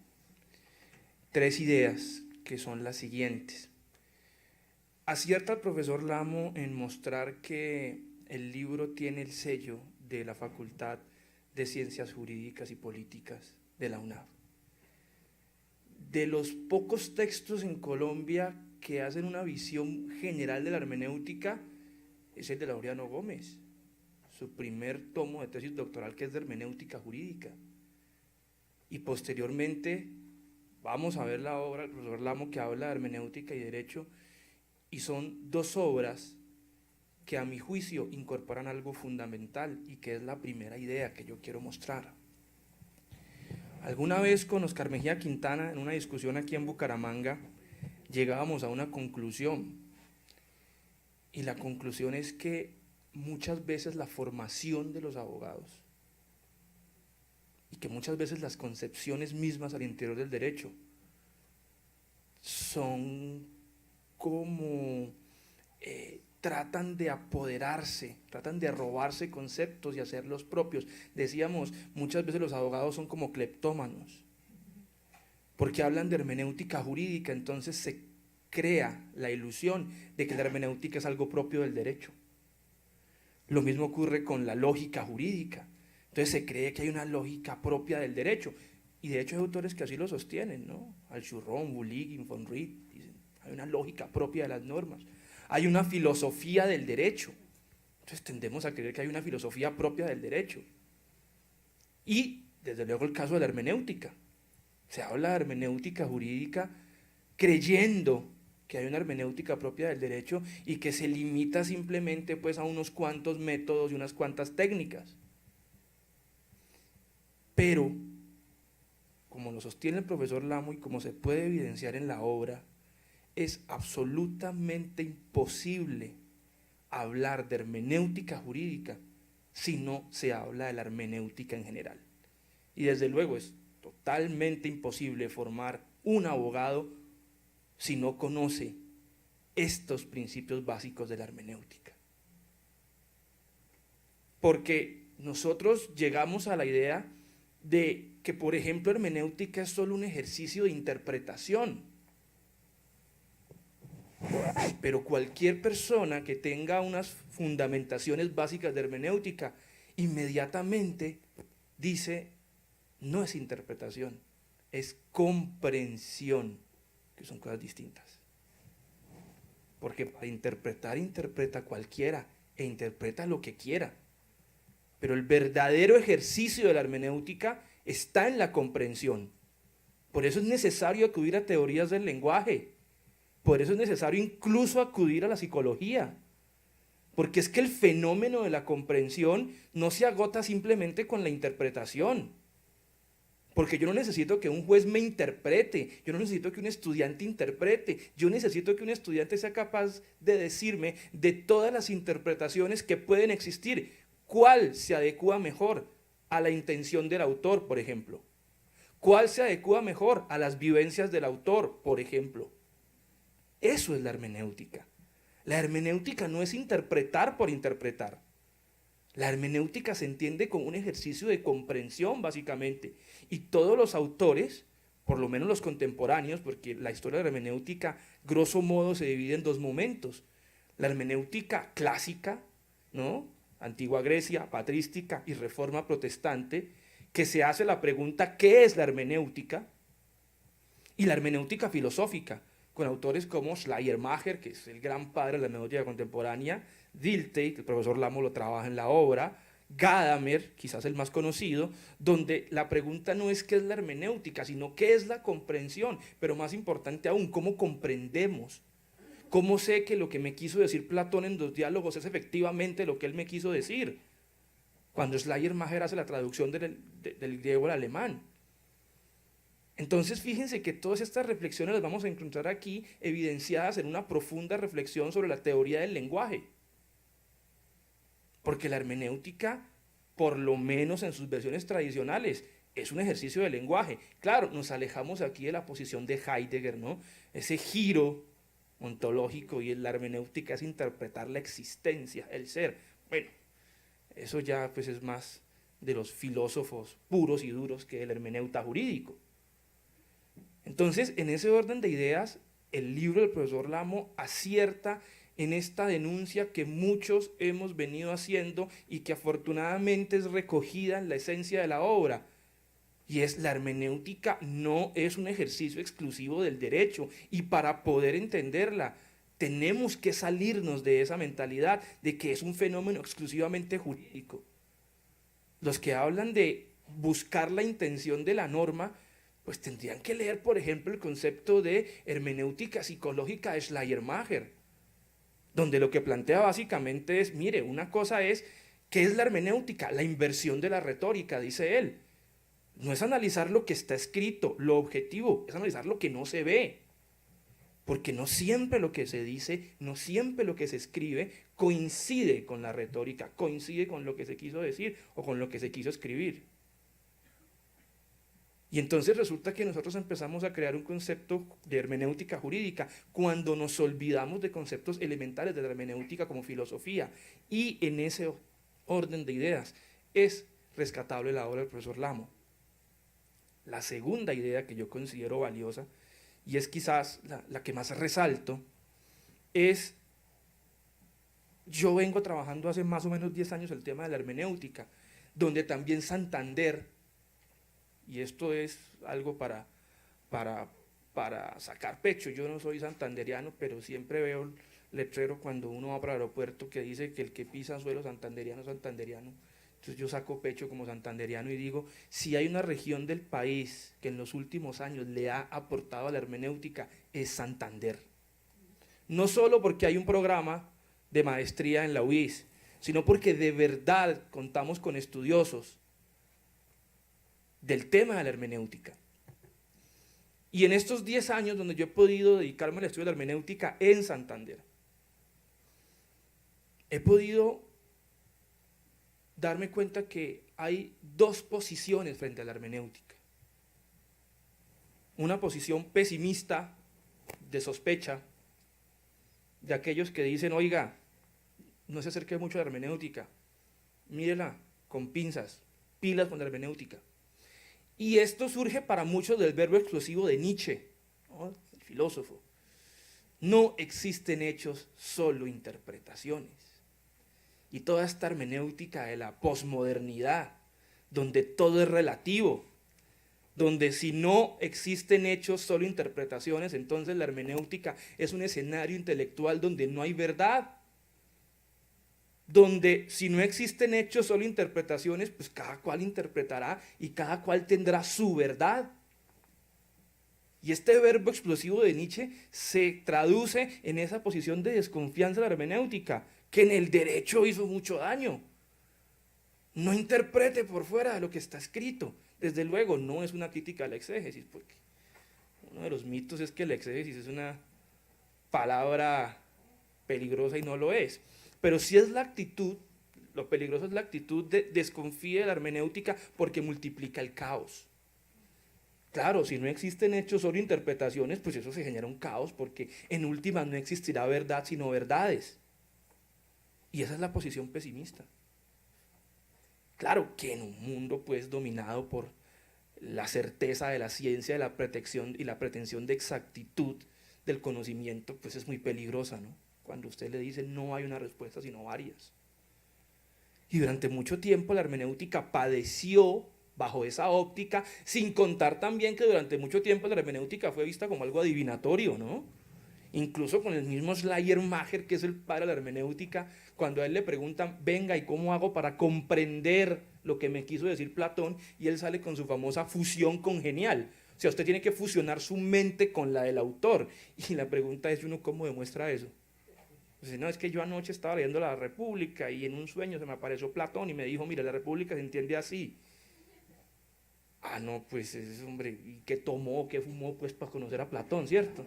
3 ideas que son las siguientes. Acierta el profesor Lamo en mostrar que el libro tiene el sello de la Facultad de Ciencias Jurídicas y Políticas de la UNAV. De los pocos textos en Colombia que hacen una visión general de la hermenéutica es el de Laureano Gómez, su primer tomo de tesis doctoral, que es de hermenéutica jurídica. Y posteriormente vamos a ver la obra del profesor Lamo, que habla de hermenéutica y derecho, y son 2 obras que a mi juicio incorporan algo fundamental y que es la primera idea que yo quiero mostrar. Alguna vez con Oscar Mejía Quintana, en una discusión aquí en Bucaramanga, llegábamos a una conclusión, y la conclusión es que muchas veces la formación de los abogados y que muchas veces las concepciones mismas al interior del derecho son como tratan de apoderarse, tratan de robarse conceptos y hacerlos propios. Decíamos, muchas veces los abogados son como cleptómanos, porque hablan de hermenéutica jurídica, entonces se crea la ilusión de que la hermenéutica es algo propio del derecho. Lo mismo ocurre con la lógica jurídica, entonces se cree que hay una lógica propia del derecho, y de hecho hay autores que así lo sostienen, ¿no? Alchurrón, Bulligin, von Ried, dicen, hay una lógica propia de las normas. Hay una filosofía del derecho. Entonces tendemos a creer que hay una filosofía propia del derecho. Y, desde luego, el caso de la hermenéutica. Se habla de hermenéutica jurídica creyendo que hay una hermenéutica propia del derecho y que se limita simplemente pues, a unos cuantos métodos y unas cuantas técnicas. Pero, como lo sostiene el profesor Lamo y como se puede evidenciar en la obra, es absolutamente imposible hablar de hermenéutica jurídica si no se habla de la hermenéutica en general. Y desde luego es totalmente imposible formar un abogado si no conoce estos principios básicos de la hermenéutica. Porque nosotros llegamos a la idea de que, por ejemplo, hermenéutica es solo un ejercicio de interpretación. Pero cualquier persona que tenga unas fundamentaciones básicas de hermenéutica inmediatamente dice, no es interpretación, es comprensión, que son cosas distintas. Porque para interpretar, interpreta cualquiera e interpreta lo que quiera. Pero el verdadero ejercicio de la hermenéutica está en la comprensión. Por eso es necesario acudir a teorías del lenguaje. Por eso es necesario incluso acudir a la psicología, porque es que el fenómeno de la comprensión no se agota simplemente con la interpretación, porque yo no necesito que un juez me interprete, yo no necesito que un estudiante interprete, yo necesito que un estudiante sea capaz de decirme de todas las interpretaciones que pueden existir, cuál se adecua mejor a la intención del autor, por ejemplo, cuál se adecua mejor a las vivencias del autor, por ejemplo. Eso es la hermenéutica. La hermenéutica no es interpretar por interpretar. La hermenéutica se entiende como un ejercicio de comprensión, básicamente. Y todos los autores, por lo menos los contemporáneos, porque la historia de la hermenéutica, grosso modo, se divide en 2 momentos. La hermenéutica clásica, ¿no? Antigua Grecia, patrística y reforma protestante, que se hace la pregunta, ¿qué es la hermenéutica? Y la hermenéutica filosófica, con autores como Schleiermacher, que es el gran padre de la hermenéutica contemporánea, Dilthey, que el profesor Lamo lo trabaja en la obra, Gadamer, quizás el más conocido, donde la pregunta no es qué es la hermenéutica, sino qué es la comprensión, pero más importante aún, cómo comprendemos. ¿Cómo sé que lo que me quiso decir Platón en los diálogos es efectivamente lo que él me quiso decir? Cuando Schleiermacher hace la traducción del griego al alemán. Entonces, fíjense que todas estas reflexiones las vamos a encontrar aquí evidenciadas en una profunda reflexión sobre la teoría del lenguaje. Porque la hermenéutica, por lo menos en sus versiones tradicionales, es un ejercicio de lenguaje. Claro, nos alejamos aquí de la posición de Heidegger, ¿no? Ese giro ontológico, y la hermenéutica es interpretar la existencia, el ser. Bueno, eso ya pues es más de los filósofos puros y duros que el hermeneuta jurídico. Entonces, en ese orden de ideas, el libro del profesor Lamo acierta en esta denuncia que muchos hemos venido haciendo y que afortunadamente es recogida en la esencia de la obra. Y es: la hermenéutica no es un ejercicio exclusivo del derecho, y para poder entenderla tenemos que salirnos de esa mentalidad de que es un fenómeno exclusivamente jurídico. Los que hablan de buscar la intención de la norma, pues tendrían que leer, por ejemplo, el concepto de hermenéutica psicológica de Schleiermacher, donde lo que plantea básicamente es: mire, una cosa es, ¿qué es la hermenéutica? La inversión de la retórica, dice él. No es analizar lo que está escrito, lo objetivo, es analizar lo que no se ve. Porque no siempre lo que se dice, no siempre lo que se escribe coincide con la retórica, coincide con lo que se quiso decir o con lo que se quiso escribir. Y entonces resulta que nosotros empezamos a crear un concepto de hermenéutica jurídica cuando nos olvidamos de conceptos elementales de la hermenéutica como filosofía. Y en ese orden de ideas es rescatable la obra del profesor Lamo. La segunda idea que yo considero valiosa, y es quizás la que más resalto, es: yo vengo trabajando hace más o menos 10 años el tema de la hermenéutica, donde también Santander, y esto es algo para sacar pecho, yo no soy santanderiano, pero siempre veo el letrero cuando uno va para el aeropuerto que dice que el que pisa suelo santanderiano es santanderiano. Entonces yo saco pecho como santanderiano y digo: si hay una región del país que en los últimos años le ha aportado a la hermenéutica, es Santander. No solo porque hay un programa de maestría en la UIS, sino porque de verdad contamos con estudiosos del tema de la hermenéutica. Y en estos 10 años donde yo he podido dedicarme al estudio de la hermenéutica en Santander, he podido darme cuenta que hay dos posiciones frente a la hermenéutica. Una posición pesimista, de sospecha, de aquellos que dicen: oiga, no se acerque mucho a la hermenéutica, mírela con pinzas, pilas con la hermenéutica. Y esto surge para muchos del verbo explosivo de Nietzsche, ¿no?, el filósofo. No existen hechos, solo interpretaciones. Y toda esta hermenéutica de la posmodernidad, donde todo es relativo, donde si no existen hechos, solo interpretaciones, entonces la hermenéutica es un escenario intelectual donde no hay verdad, donde si no existen hechos, solo interpretaciones, pues cada cual interpretará y cada cual tendrá su verdad. Y este verbo explosivo de Nietzsche se traduce en esa posición de desconfianza de la hermenéutica, que en el derecho hizo mucho daño. No interprete por fuera de lo que está escrito. Desde luego, no es una crítica a la exégesis, porque uno de los mitos es que la exégesis es una palabra peligrosa y no lo es. Pero sí es la actitud, lo peligroso es la actitud de desconfía de la hermenéutica porque multiplica el caos. Claro, si no existen hechos, solo interpretaciones, pues eso se genera un caos, porque en últimas no existirá verdad sino verdades. Y esa es la posición pesimista. Claro que en un mundo pues dominado por la certeza de la ciencia, de la pretensión y la pretensión de exactitud del conocimiento, pues es muy peligrosa, ¿no? Cuando usted le dice no hay una respuesta sino varias. Y durante mucho tiempo la hermenéutica padeció bajo esa óptica, sin contar también que durante mucho tiempo la hermenéutica fue vista como algo adivinatorio, ¿no? Incluso con el mismo Schleiermacher, que es el padre de la hermenéutica, cuando a él le preguntan, venga, ¿y cómo hago para comprender lo que me quiso decir Platón? Y él sale con su famosa fusión congenial. O sea, usted tiene que fusionar su mente con la del autor. Y la pregunta es, ¿uno cómo demuestra eso? Dice, no, es que yo anoche estaba leyendo La República y en un sueño se me apareció Platón y me dijo, mira, la República se entiende así. Ah, no, pues, hombre, ¿y qué tomó, qué fumó, pues, para conocer a Platón, cierto?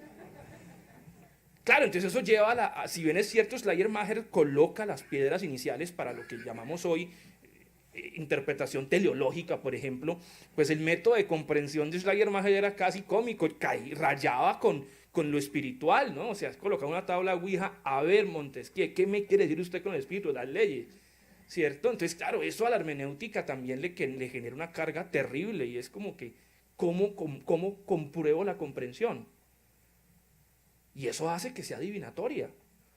Claro, entonces eso lleva si bien es cierto, Schleiermacher coloca las piedras iniciales para lo que llamamos hoy interpretación teleológica, por ejemplo, pues el método de comprensión de Schleiermacher era casi cómico, rayaba con lo espiritual, ¿no? O sea, colocar una tabla ouija, a ver, Montesquieu, ¿qué me quiere decir usted con el espíritu, las leyes? ¿Cierto? Entonces, claro, eso a la hermenéutica también le genera una carga terrible y es como que, ¿cómo compruebo la comprensión? Y eso hace que sea adivinatoria,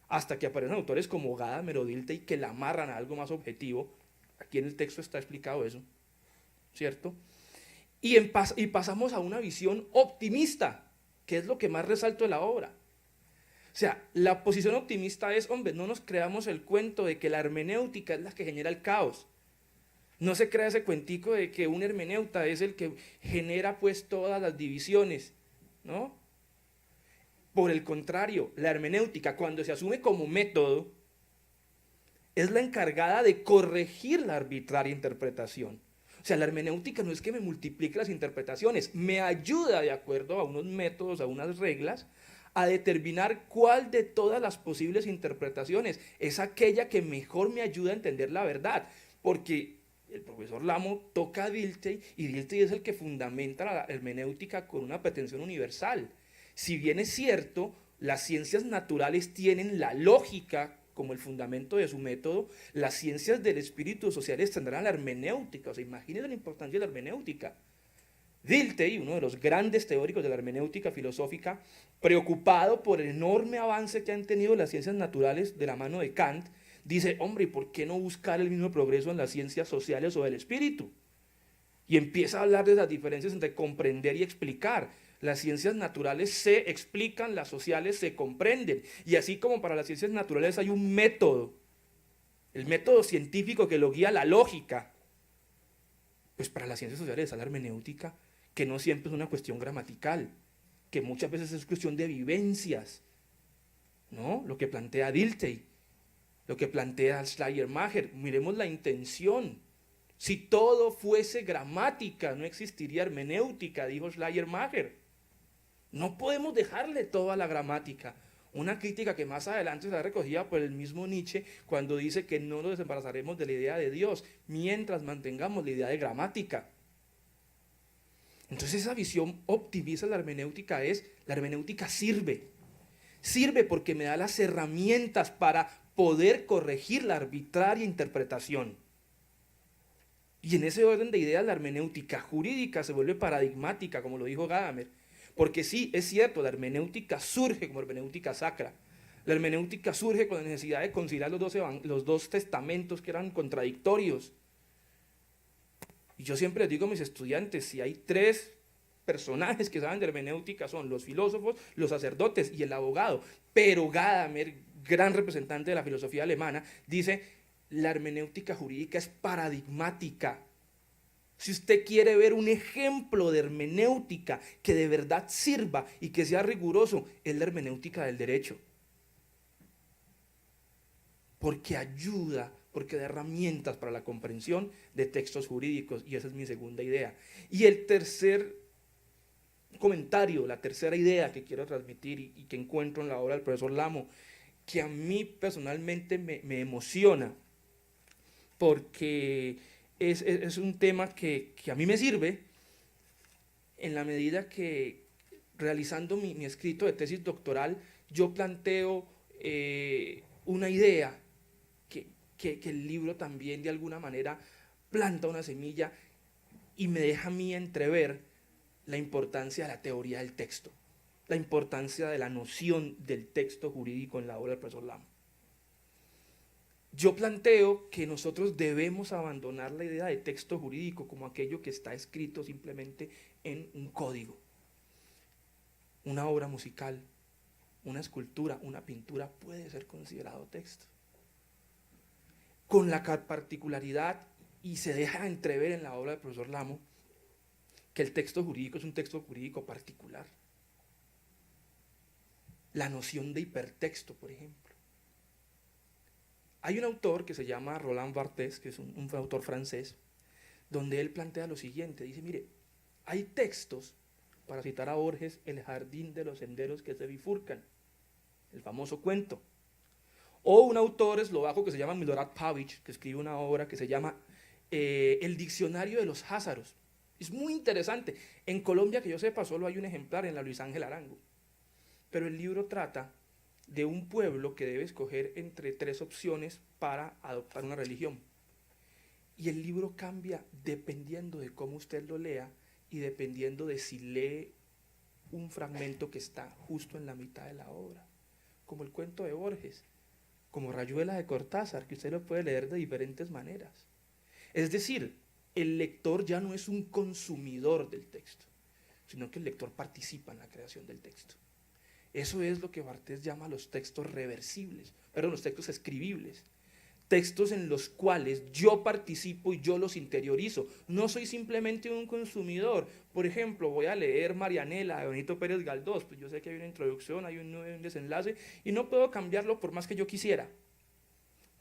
hasta que aparecen autores como Gadamer o Dilthey que la amarran a algo más objetivo. Aquí en el texto está explicado eso, ¿cierto? Y pasamos a una visión optimista, que es lo que más resalto de la obra. O sea, la posición optimista es, hombre, no nos creamos el cuento de que la hermenéutica es la que genera el caos. No se crea ese cuentico de que un hermeneuta es el que genera pues todas las divisiones, ¿no? Por el contrario, la hermenéutica, cuando se asume como método, es la encargada de corregir la arbitraria interpretación. O sea, la hermenéutica no es que me multiplique las interpretaciones, me ayuda de acuerdo a unos métodos, a unas reglas, a determinar cuál de todas las posibles interpretaciones es aquella que mejor me ayuda a entender la verdad. Porque el profesor Lamo toca a Dilthey y Dilthey es el que fundamenta la hermenéutica con una pretensión universal. Si bien es cierto, las ciencias naturales tienen la lógica como el fundamento de su método, las ciencias del espíritu sociales tendrán la hermenéutica. O sea, imagínense la importancia de la hermenéutica. Dilthey, uno de los grandes teóricos de la hermenéutica filosófica, preocupado por el enorme avance que han tenido las ciencias naturales de la mano de Kant, dice, hombre, ¿y por qué no buscar el mismo progreso en las ciencias sociales o del espíritu? Y empieza a hablar de las diferencias entre comprender y explicar. Las ciencias naturales se explican, las sociales se comprenden. Y así como para las ciencias naturales hay un método, el método científico que lo guía la lógica, pues para las ciencias sociales está la hermenéutica, que no siempre es una cuestión gramatical, que muchas veces es cuestión de vivencias, ¿no? Lo que plantea Dilthey, lo que plantea Schleiermacher, miremos la intención. Si todo fuese gramática, no existiría hermenéutica, dijo Schleiermacher. No podemos dejarle todo a la gramática. Una crítica que más adelante será recogida por el mismo Nietzsche cuando dice que no nos desembarazaremos de la idea de Dios mientras mantengamos la idea de gramática. Entonces esa visión optimista de la hermenéutica la hermenéutica sirve porque me da las herramientas para poder corregir la arbitraria interpretación. Y en ese orden de ideas la hermenéutica jurídica se vuelve paradigmática, como lo dijo Gadamer. Porque sí, es cierto, la hermenéutica surge como hermenéutica sacra. La hermenéutica surge con la necesidad de conciliar los dos testamentos que eran contradictorios. Y yo siempre les digo a mis estudiantes, si hay tres personajes que saben de hermenéutica son los filósofos, los sacerdotes y el abogado. Pero Gadamer, gran representante de la filosofía alemana, dice, la hermenéutica jurídica es paradigmática. Si usted quiere ver un ejemplo de hermenéutica que de verdad sirva y que sea riguroso, es la hermenéutica del derecho. Porque ayuda, porque da herramientas para la comprensión de textos jurídicos, y esa es mi segunda idea. Y el tercer comentario, la tercera idea que quiero transmitir y que encuentro en la obra del profesor Lamo, que a mí personalmente me emociona, porque es un tema que a mí me sirve en la medida que realizando mi escrito de tesis doctoral, yo planteo una idea que el libro también de alguna manera planta una semilla y me deja a mí entrever la importancia de la teoría del texto, la importancia de la noción del texto jurídico en la obra del profesor Lamo. Yo planteo que nosotros debemos abandonar la idea de texto jurídico como aquello que está escrito simplemente en un código, una obra musical, una escultura, una pintura puede ser considerado texto. Con la particularidad, y se deja entrever en la obra del profesor Lamo, que el texto jurídico es un texto jurídico particular. La noción de hipertexto, por ejemplo. Hay un autor que se llama Roland Barthes, que es un autor francés, donde él plantea lo siguiente, dice, mire, hay textos, para citar a Borges, el jardín de los senderos que se bifurcan, el famoso cuento. O un autor eslovaco que se llama Milorad Pavic, que escribe una obra que se llama El diccionario de los Házaros. Es muy interesante. En Colombia, que yo sepa, solo hay un ejemplar en la Luis Ángel Arango. Pero el libro trata de un pueblo que debe escoger entre 3 opciones para adoptar una religión. Y el libro cambia dependiendo de cómo usted lo lea y dependiendo de si lee un fragmento que está justo en la mitad de la obra. Como el cuento de Borges, como Rayuela de Cortázar, que usted lo puede leer de diferentes maneras. Es decir, el lector ya no es un consumidor del texto, sino que el lector participa en la creación del texto. Eso es lo que Barthes llama los textos reversibles, perdón, los textos escribibles. Textos en los cuales yo participo y yo los interiorizo. No soy simplemente un consumidor. Por ejemplo, voy a leer Marianela de Benito Pérez Galdós, pues yo sé que hay una introducción, hay un desenlace, y no puedo cambiarlo por más que yo quisiera.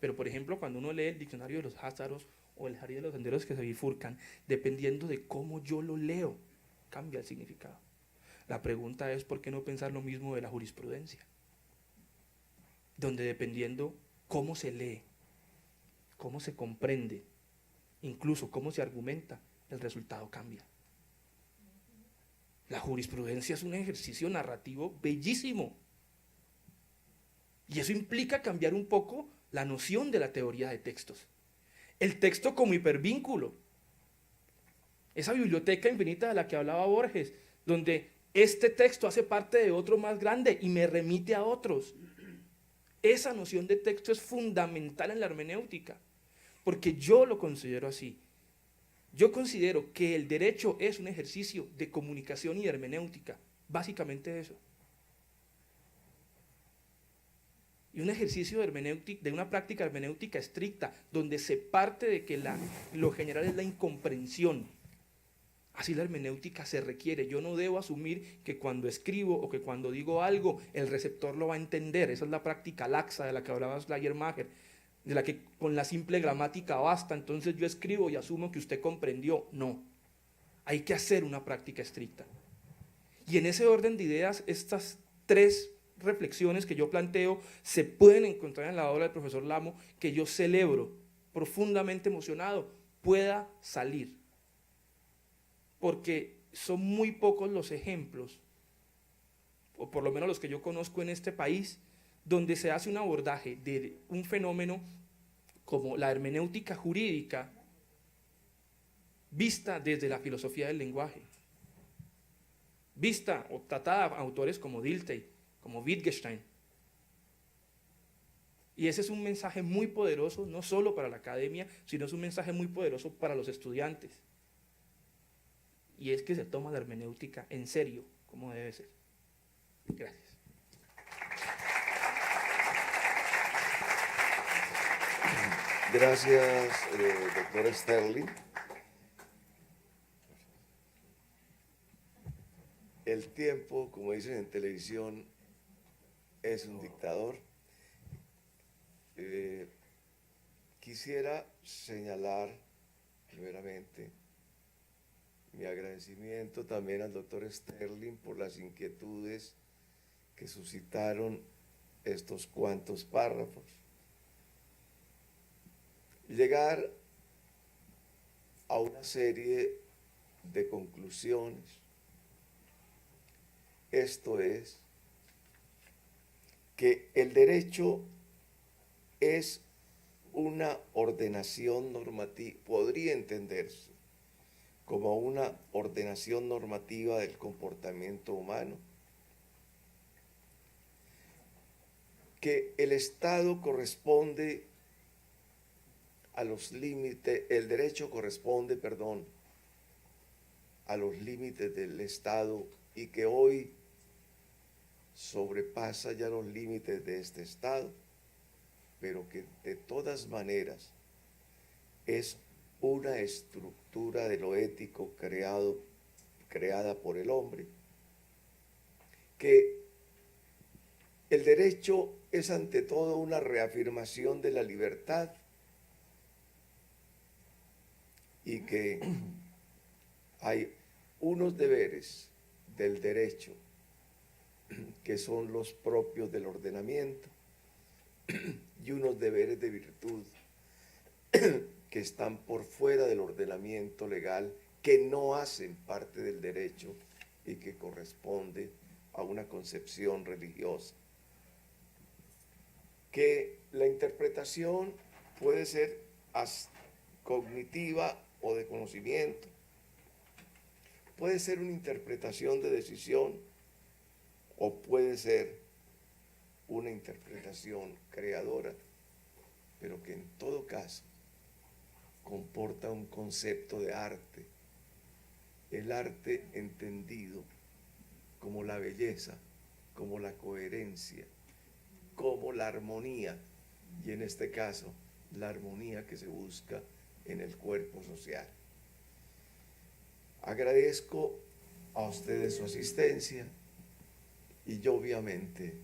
Pero, por ejemplo, cuando uno lee el diccionario de los Házaros o el jardín de los senderos que se bifurcan, dependiendo de cómo yo lo leo, cambia el significado. La pregunta es, ¿por qué no pensar lo mismo de la jurisprudencia? Donde dependiendo cómo se lee, cómo se comprende, incluso cómo se argumenta, el resultado cambia. La jurisprudencia es un ejercicio narrativo bellísimo. Y eso implica cambiar un poco la noción de la teoría de textos. El texto como hipervínculo. Esa biblioteca infinita de la que hablaba Borges, donde este texto hace parte de otro más grande y me remite a otros. Esa noción de texto es fundamental en la hermenéutica, porque yo lo considero así. Yo considero que el derecho es un ejercicio de comunicación y de hermenéutica, básicamente eso. Y un ejercicio de hermenéutica, de una práctica hermenéutica estricta, donde se parte de que lo general es la incomprensión. Así la hermenéutica se requiere. Yo no debo asumir que cuando escribo o que cuando digo algo, el receptor lo va a entender. Esa es la práctica laxa de la que hablaba Schleiermacher, de la que con la simple gramática basta. Entonces yo escribo y asumo que usted comprendió. No. Hay que hacer una práctica estricta. Y en ese orden de ideas, estas 3 reflexiones que yo planteo se pueden encontrar en la obra del profesor Lamo, que yo celebro, profundamente emocionado, pueda salir. Porque son muy pocos los ejemplos, o por lo menos los que yo conozco en este país, donde se hace un abordaje de un fenómeno como la hermenéutica jurídica vista desde la filosofía del lenguaje, vista o tratada a autores como Dilthey, como Wittgenstein. Y ese es un mensaje muy poderoso, no solo para la academia, sino es un mensaje muy poderoso para los estudiantes. Y es que se toma la hermenéutica en serio, como debe ser. Gracias. Gracias, doctor Sterling. El tiempo, como dicen en televisión, es un dictador. Quisiera señalar primeramente mi agradecimiento también al doctor Sterling por las inquietudes que suscitaron estos cuantos párrafos. Llegar a una serie de conclusiones. Esto es que el derecho es una ordenación normativa, podría entenderse como una ordenación normativa del comportamiento humano, que el Estado corresponde a los límites, el derecho corresponde, perdón, a los límites del Estado y que hoy sobrepasa ya los límites de este Estado, pero que de todas maneras es una estructura de lo ético creada por el hombre, que el derecho es ante todo una reafirmación de la libertad y que hay unos deberes del derecho que son los propios del ordenamiento y unos deberes de virtud que están por fuera del ordenamiento legal, que no hacen parte del derecho y que corresponde a una concepción religiosa. Que la interpretación puede ser cognitiva o de conocimiento, puede ser una interpretación de decisión o puede ser una interpretación creadora, pero que en todo caso comporta un concepto de arte, el arte entendido como la belleza, como la coherencia, como la armonía, y en este caso, la armonía que se busca en el cuerpo social. Agradezco a ustedes su asistencia y yo obviamente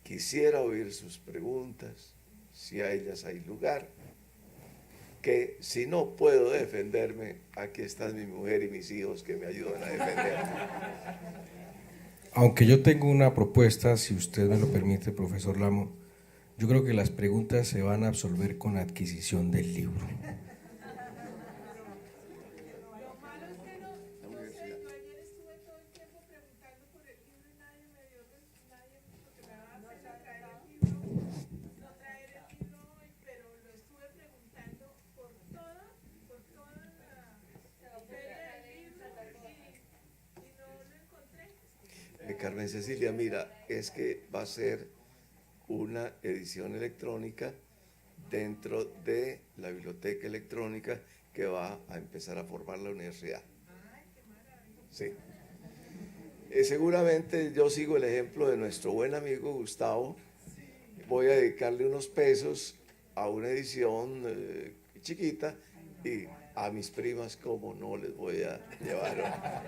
quisiera oír sus preguntas, si a ellas hay lugar, que si no puedo defenderme, aquí están mi mujer y mis hijos que me ayudan a defenderme. Aunque yo tengo una propuesta, si usted me lo permite, profesor Lamo, yo creo que las preguntas se van a absolver con la adquisición del libro. Carmen Cecilia, mira, es que va a ser una edición electrónica dentro de la biblioteca electrónica que va a empezar a formar la universidad. Sí. Seguramente yo sigo el ejemplo de nuestro buen amigo Gustavo. Voy a dedicarle unos pesos a una edición chiquita y a mis primas, como no les voy a llevar.